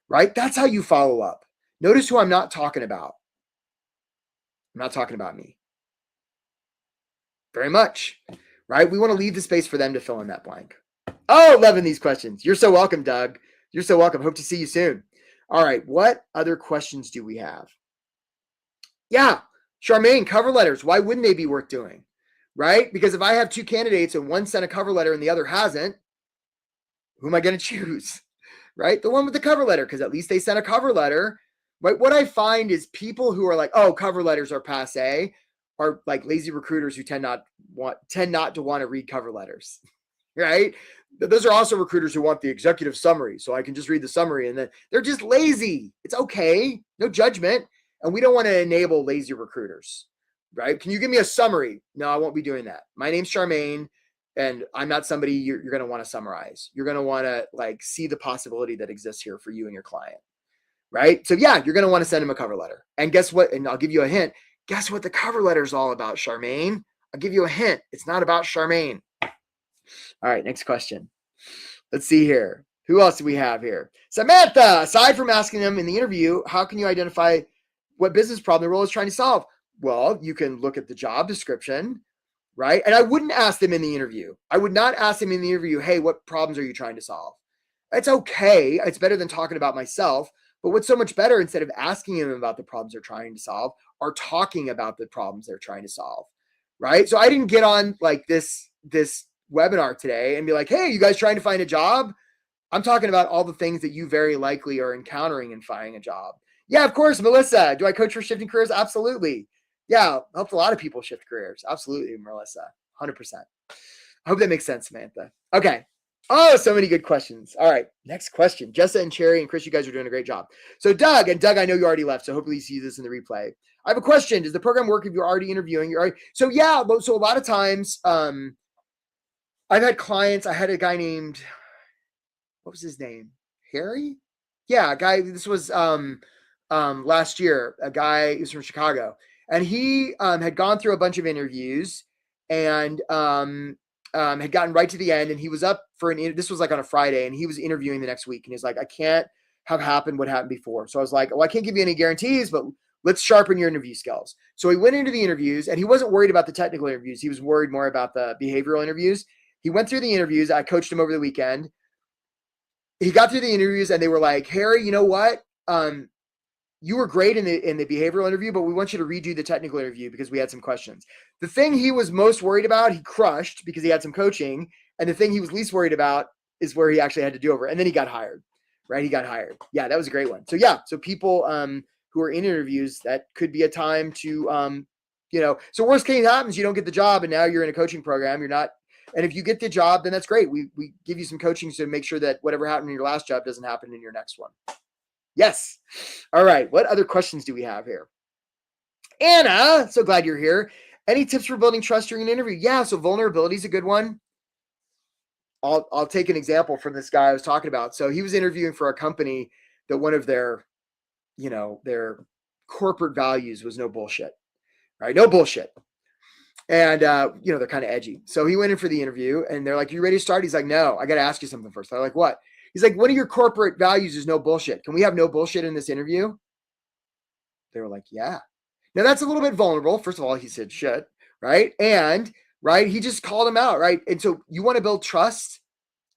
right? That's how you follow up. Notice who I'm not talking about. I'm not talking about me. Very much, right? We want to leave the space for them to fill in that blank. Oh, loving these questions. You're so welcome, Doug. You're so welcome. Hope to see you soon. All right. What other questions do we have? Yeah. Charmaine, cover letters. Why wouldn't they be worth doing? Right? Because if I have two candidates and one sent a cover letter and the other hasn't, who am I going to choose? Right? The one with the cover letter, because at least they sent a cover letter. Right? What I find is people who are like, oh, cover letters are passe, are like lazy recruiters who tend not to want to read cover letters. Right? Those are also recruiters who want the executive summary. So I can just read the summary and then they're just lazy. It's okay. No judgment. And we don't want to enable lazy recruiters, right? Can you give me a summary? No, I won't be doing that. My name's Charmaine and I'm not somebody you're going to want to summarize. You're going to want to like see the possibility that exists here for you and your client, right? So yeah, you're going to want to send them a cover letter. And guess what? And I'll give you a hint. Guess what the cover letter is all about, Charmaine? I'll give you a hint. It's not about Charmaine. All right, next question. Let's see here. Who else do we have here? Samantha, aside from asking them in the interview, how can you identify what business problem the role is trying to solve? Well, you can look at the job description, right? And I wouldn't ask them in the interview. I would not ask them in the interview, hey, what problems are you trying to solve? It's okay. It's better than talking about myself. But what's so much better, instead of asking them about the problems they're trying to solve, are talking about the problems they're trying to solve, right? So I didn't get on like this webinar today and be like, hey, you guys trying to find a job? I'm talking about all the things that you very likely are encountering in finding a job. Yeah, of course, Melissa. Do I coach for shifting careers? Absolutely. Yeah, helped a lot of people shift careers. Absolutely, Melissa. 100%. I hope that makes sense, Samantha. Okay. Oh, so many good questions. All right, next question. Jessa and Cherry and Chris, you guys are doing a great job. So Doug, I know you already left, so hopefully you see this in the replay. I have a question. Does the program work if you're already interviewing? So yeah, so a lot of times, I've had clients. I had a guy named, what was his name? Harry? Yeah, a guy. This was last year. A guy who's from Chicago, and he had gone through a bunch of interviews and had gotten right to the end. And he was up for this was like on a Friday, and he was interviewing the next week. And he's like, I can't have happened what happened before. So I was like, well, I can't give you any guarantees, but let's sharpen your interview skills. So he went into the interviews, and he wasn't worried about the technical interviews. He was worried more about the behavioral interviews. He went through the interviews. I coached him over the weekend. He got through the interviews and they were like, Harry, you know what? You were great in the behavioral interview, but we want you to redo the technical interview because we had some questions. The thing he was most worried about, he crushed because he had some coaching. And the thing he was least worried about is where he actually had to do over. And then he got hired, right? He got hired. Yeah, that was a great one. So yeah, so people who are in interviews, that could be a time to, so worst case happens, you don't get the job and now you're in a coaching program. You're not, And if you get the job, then that's great. We give you some coaching to make sure that whatever happened in your last job doesn't happen in your next one. Yes. All right. What other questions do we have here? Anna, so glad you're here. Any tips for building trust during an interview? Yeah. So vulnerability is a good one. I'll take an example from this guy I was talking about. So he was interviewing for a company that one of their corporate values was no bullshit, right? No bullshit. And, they're kind of edgy. So he went in for the interview and they're like, you ready to start? He's like, no, I got to ask you something first. They're like, what? He's like, one of your corporate values is no bullshit. Can we have no bullshit in this interview? They were like, yeah. Now that's a little bit vulnerable. First of all, he said shit, right? And, right, he just called him out, right? And so you want to build trust,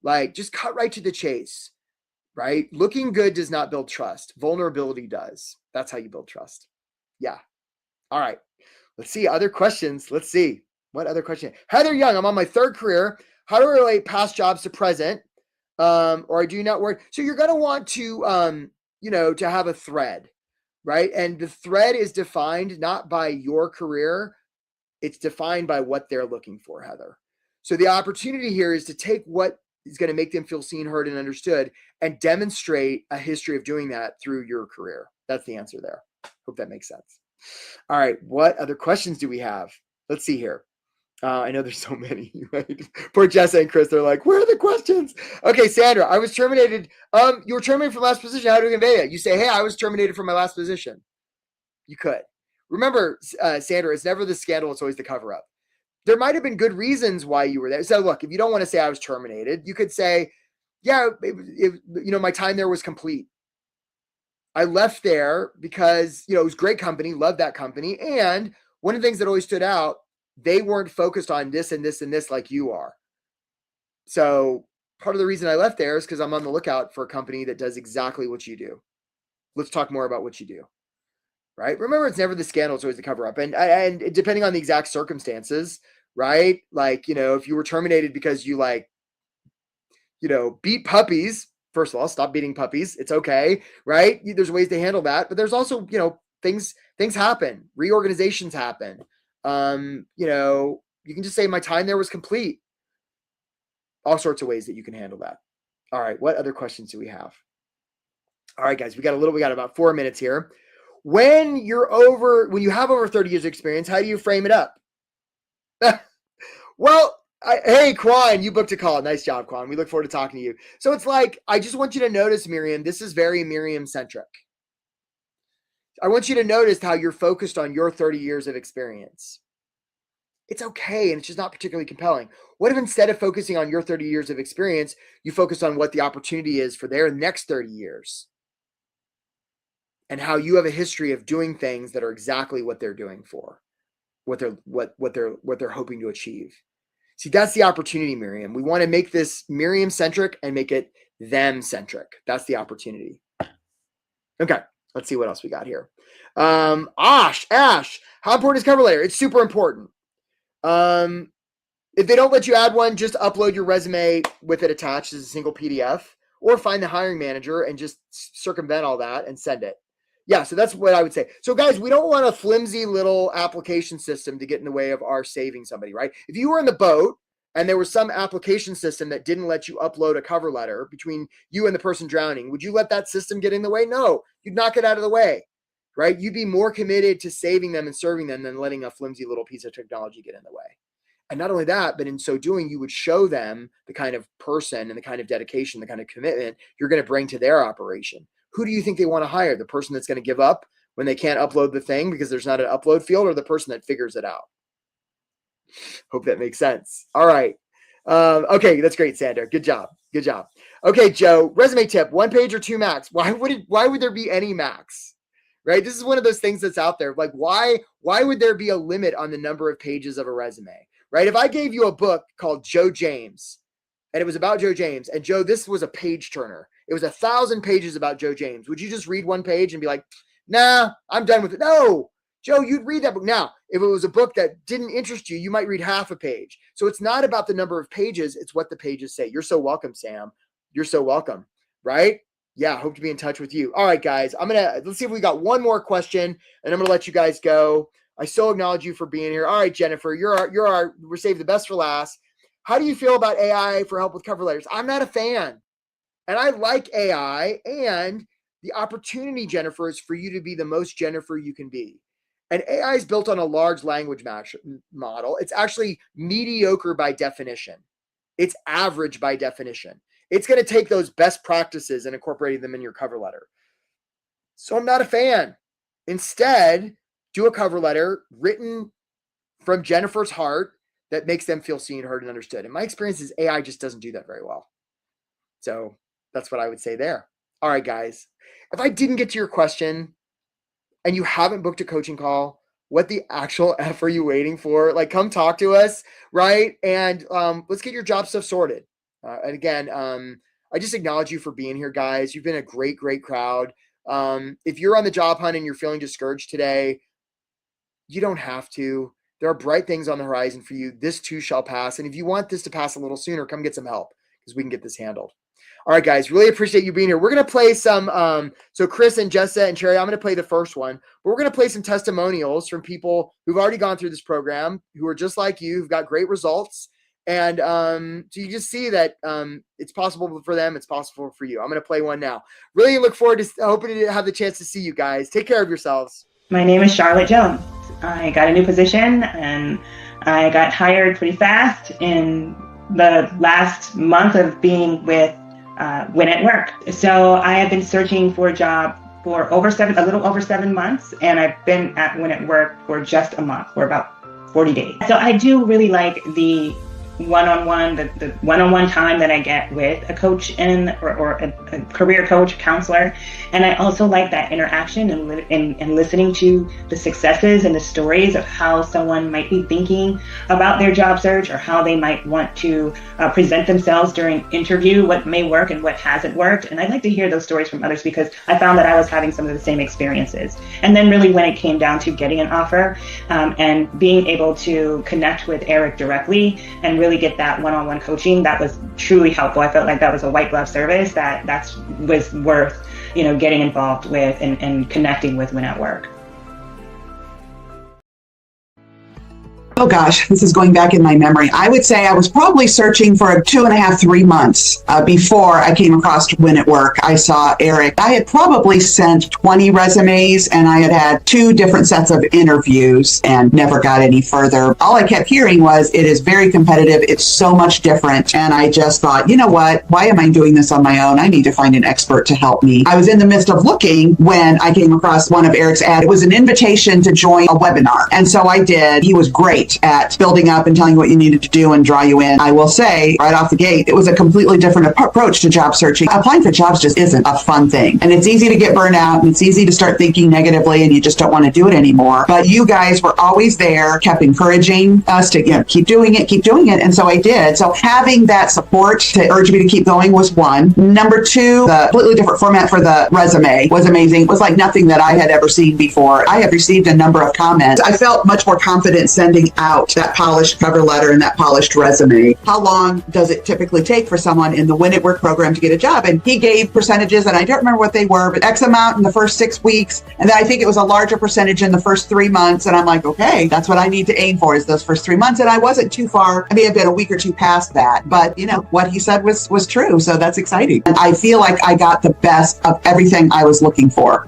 like just cut right to the chase, right? Looking good does not build trust. Vulnerability does. That's how you build trust. Yeah. All right. Let's see other questions. Let's see what other question. Heather Young, I'm on my third career. How do I relate past jobs to present? Or I do not work. So you're going to want to, to have a thread, right? And the thread is defined not by your career. It's defined by what they're looking for, Heather. So the opportunity here is to take what is going to make them feel seen, heard, and understood and demonstrate a history of doing that through your career. That's the answer there. Hope that makes sense. All right. What other questions do we have? Let's see here. I know there's so many, right? Poor Jessa and Chris, they're like, where are the questions? Okay, Sandra, I was terminated. You were terminated from last position. How do we convey it? You say, hey, I was terminated from my last position. You could. Remember, Sandra, it's never the scandal. It's always the cover up. There might have been good reasons why you were there. So look, if you don't want to say I was terminated, you could say, yeah, my time there was complete. I left there because, it was a great company, loved that company. And one of the things that always stood out, they weren't focused on this and this and this like you are. So part of the reason I left there is because I'm on the lookout for a company that does exactly what you do. Let's talk more about what you do, right? Remember, it's never the scandal, it's always the cover up. And depending on the exact circumstances, right? Like, if you were terminated because you beat puppies, first of all, stop beating puppies. It's okay, right? There's ways to handle that, but there's also, things happen, reorganizations happen. You can just say my time there was complete. All sorts of ways that you can handle that. All right. What other questions do we have? All right, guys, we got about 4 minutes here. When you have over 30 years of experience, how do you frame it up? Well, hey, Quan, you booked a call. Nice job, Quan. We look forward to talking to you. So it's like, I just want you to notice, Miriam, this is very Miriam centric. I want you to notice how you're focused on your 30 years of experience. It's okay, and it's just not particularly compelling. What if instead of focusing on your 30 years of experience, you focus on what the opportunity is for their next 30 years? And how you have a history of doing things that are exactly what they're doing for, what they're hoping to achieve. See, that's the opportunity, Miriam. We want to make this Miriam-centric and make it them-centric. That's the opportunity. Okay, let's see what else we got here. Ash, how important is cover letter? It's super important. If they don't let you add one, just upload your resume with it attached as a single PDF, or find the hiring manager and just circumvent all that and send it. Yeah, so that's what I would say. So guys, we don't want a flimsy little application system to get in the way of our saving somebody, right? If you were in the boat and there was some application system that didn't let you upload a cover letter between you and the person drowning, would you let that system get in the way? No, you'd knock it out of the way, right? You'd be more committed to saving them and serving them than letting a flimsy little piece of technology get in the way. And not only that, but in so doing, you would show them the kind of person and the kind of dedication, the kind of commitment you're going to bring to their operation. Who do you think they want to hire? The person that's going to give up when they can't upload the thing because there's not an upload field, or the person that figures it out? Hope that makes sense. All right. Okay, that's great, Sandra. Good job. Okay, Joe, resume tip, 1 page or 2 max. Why would there be any max? Right? This is one of those things that's out there. Like, why would there be a limit on the number of pages of a resume? Right? If I gave you a book called Joe James, and it was about Joe James, and Joe, this was a page turner. It was 1,000 pages about Joe James. Would you just read 1 page and be like, nah, I'm done with it? No, Joe, you'd read that book. Now, if it was a book that didn't interest you, you might read half a page. So it's not about the number of pages. It's what the pages say. You're so welcome, Sam. You're so welcome. Right? Yeah, hope to be in touch with you. All right, guys, let's see if we got one more question, and I'm going to let you guys go. I so acknowledge you for being here. All right, Jennifer, we're saved the best for last. how do you feel about AI for help with cover letters? I'm not a fan. And I like AI, and the opportunity, Jennifer, is for you to be the most Jennifer you can be. And AI is built on a large language model. It's actually mediocre by definition. It's average by definition. It's going to take those best practices and incorporate them in your cover letter. So I'm not a fan. Instead, do a cover letter written from Jennifer's heart that makes them feel seen, heard, and understood. And my experience is AI just doesn't do that very well. So that's what I would say there. All right, guys. If I didn't get to your question and you haven't booked a coaching call, what the actual F are you waiting for? Like, come talk to us, right? And let's get your job stuff sorted. And again, I just acknowledge you for being here, guys. You've been a great, great crowd. If you're on the job hunt and you're feeling discouraged today, you don't have to. There are bright things on the horizon for you. This too shall pass. And if you want this to pass a little sooner, come get some help because we can get this handled. All right, guys, really appreciate you being here. We're going to play some, so Chris and Jessa and Cherry, I'm going to play the first one, but we're going to play some testimonials from people who've already gone through this program, who are just like you, who've got great results. And so you just see that it's possible for them. It's possible for you. I'm going to play one now. Really look forward to hoping to have the chance to see you guys. Take care of yourselves. My name is Charlotte Jones. I got a new position and I got hired pretty fast in the last month of being with Win at Work. So I have been searching for a job for a little over 7 months, and I've been at Win at Work for just a month, for about 40 days. So I do really like the one-on-one time that I get with a coach or a career coach, counselor. And I also like that interaction and listening to the successes and the stories of how someone might be thinking about their job search or how they might want to present themselves during interview, what may work and what hasn't worked. And I'd like to hear those stories from others because I found that I was having some of the same experiences. And then really when it came down to getting an offer and being able to connect with Eric directly and really get that one-on-one coaching, that was truly helpful. I felt like that was a white glove service that was worth, getting involved with and connecting with Win at Work. Oh gosh, this is going back in my memory. I would say I was probably searching for 2.5, 3 months before I came across Win at Work. I saw Eric. I had probably sent 20 resumes and I had had 2 different sets of interviews and never got any further. All I kept hearing was it is very competitive. It's so much different. And I just thought, you know what? Why am I doing this on my own? I need to find an expert to help me. I was in the midst of looking when I came across one of Eric's ads. It was an invitation to join a webinar. And so I did. He was great at building up and telling you what you needed to do and draw you in. I will say right off the gate, it was a completely different approach to job searching. Applying for jobs just isn't a fun thing. And it's easy to get burned out and it's easy to start thinking negatively and you just don't want to do it anymore. But you guys were always there, kept encouraging us to keep doing it. And so I did. So having that support to urge me to keep going was one. Number 2, the completely different format for the resume was amazing. It was like nothing that I had ever seen before. I have received a number of comments. I felt much more confident sending out that polished cover letter and that polished resume. How long does it typically take for someone in the Win at Work program to get a job? And he gave percentages, and I don't remember what they were, but X amount in the first 6 weeks. And then I think it was a larger percentage in the first 3 months. And I'm like, okay, that's what I need to aim for is those first 3 months. And I wasn't too far. I may have been a week or 2 past that, but what he said was true. So that's exciting. And I feel like I got the best of everything I was looking for.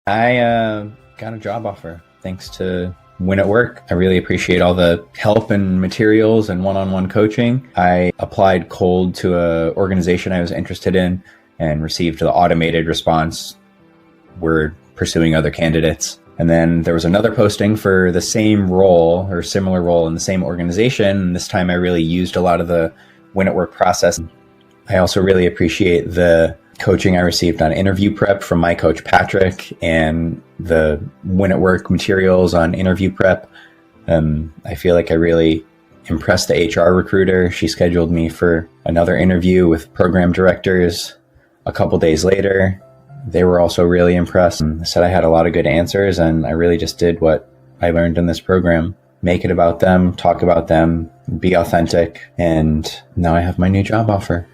I got a job offer thanks to Win at Work. I really appreciate all the help and materials and one-on-one coaching. I applied cold to an organization I was interested in and received the automated response, "We're pursuing other candidates." And then there was another posting for the same role or similar role in the same organization. And this time I really used a lot of the Win at Work process. I also really appreciate the coaching I received on interview prep from my coach, Patrick, and the Win at Work materials on interview prep. I feel like I really impressed the HR recruiter. She scheduled me for another interview with program directors a couple days later. They were also really impressed and said I had a lot of good answers, and I really just did what I learned in this program. Make it about them, talk about them, be authentic, and now I have my new job offer.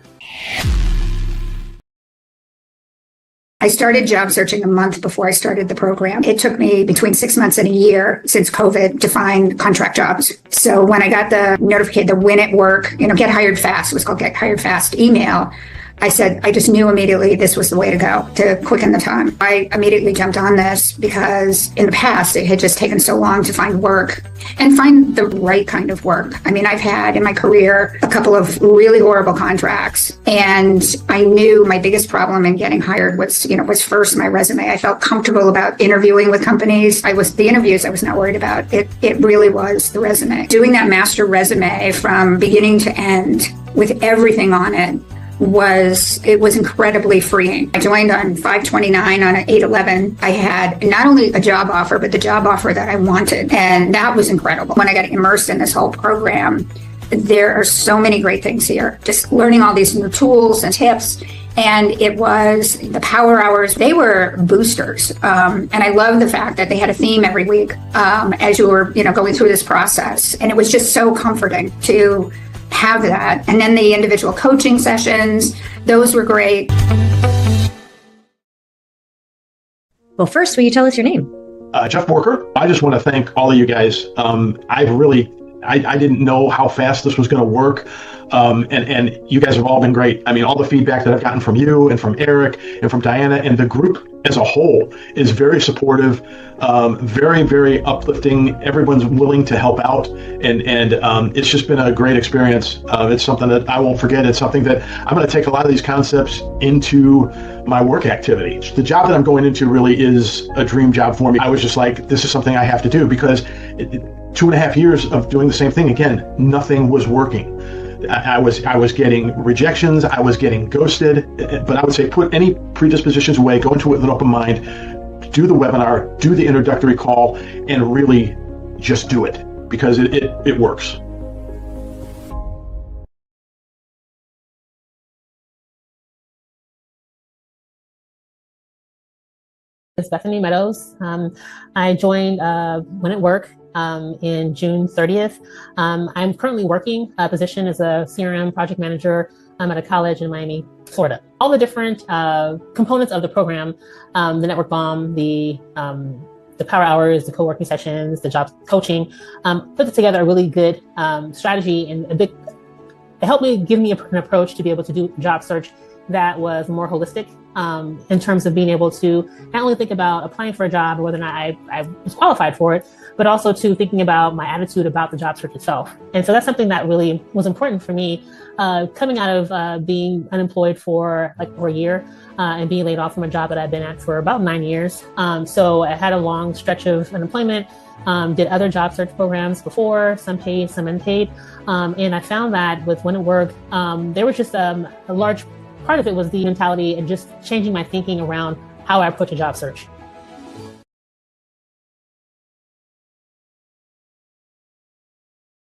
I started job searching a month before I started the program. It took me between 6 months and a year since COVID to find contract jobs. So when I got the notification, the Win at Work, Get Hired Fast, it was called Get Hired Fast email, I said, I just knew immediately this was the way to go to quicken the time. I immediately jumped on this because in the past, it had just taken so long to find work and find the right kind of work. I mean, I've had in my career a couple of really horrible contracts, and I knew my biggest problem in getting hired was first my resume. I felt comfortable about interviewing with companies. The interviews I was not worried about. It really was the resume. Doing that master resume from beginning to end with everything on it was incredibly freeing. I joined on 5/29 on an 8/11. I had not only a job offer, but the job offer that I wanted. And that was incredible. When I got immersed in this whole program, there are so many great things here. Just learning all these new tools and tips. And it was the power hours. They were boosters. And I love the fact that they had a theme every week as you were, going through this process. And it was just so comforting to have that. And then the individual coaching sessions, those were great. Well, first, will you tell us your name? Jeff Borker. I just want to thank all of you guys. I didn't know how fast this was going to work. And you guys have all been great. I mean, all the feedback that I've gotten from you and from Eric and from Diana and the group as a whole is very supportive, very, very uplifting. Everyone's willing to help out. And it's just been a great experience. It's something that I won't forget. It's something that I'm going to take a lot of these concepts into my work activity. The job that I'm going into really is a dream job for me. I was just like, this is something I have to do because 2.5 years of doing the same thing, again, nothing was working. I was getting rejections, I was getting ghosted, but I would say put any predispositions away, go into it with an open mind, do the webinar, do the introductory call, and really just do it because it works. It's Bethany Meadows. I joined Win at Work in June 30th. I'm currently working a position as a CRM project manager at a college in Miami, Florida. All the different components of the program, the network bomb, the power hours, the co-working sessions, the job coaching, put together a really good strategy and it helped me give me an approach to be able to do job search that was more holistic in terms of being able to not only think about applying for a job, whether or not I was qualified for it, but also to thinking about my attitude about the job search itself. And so that's something that really was important for me coming out of being unemployed for over a year and being laid off from a job that I've been at for about 9 years. So I had a long stretch of unemployment, did other job search programs before, some paid, some unpaid. And I found that with Win at Work, there was just a large part of it was the mentality and just changing my thinking around how I approach a job search.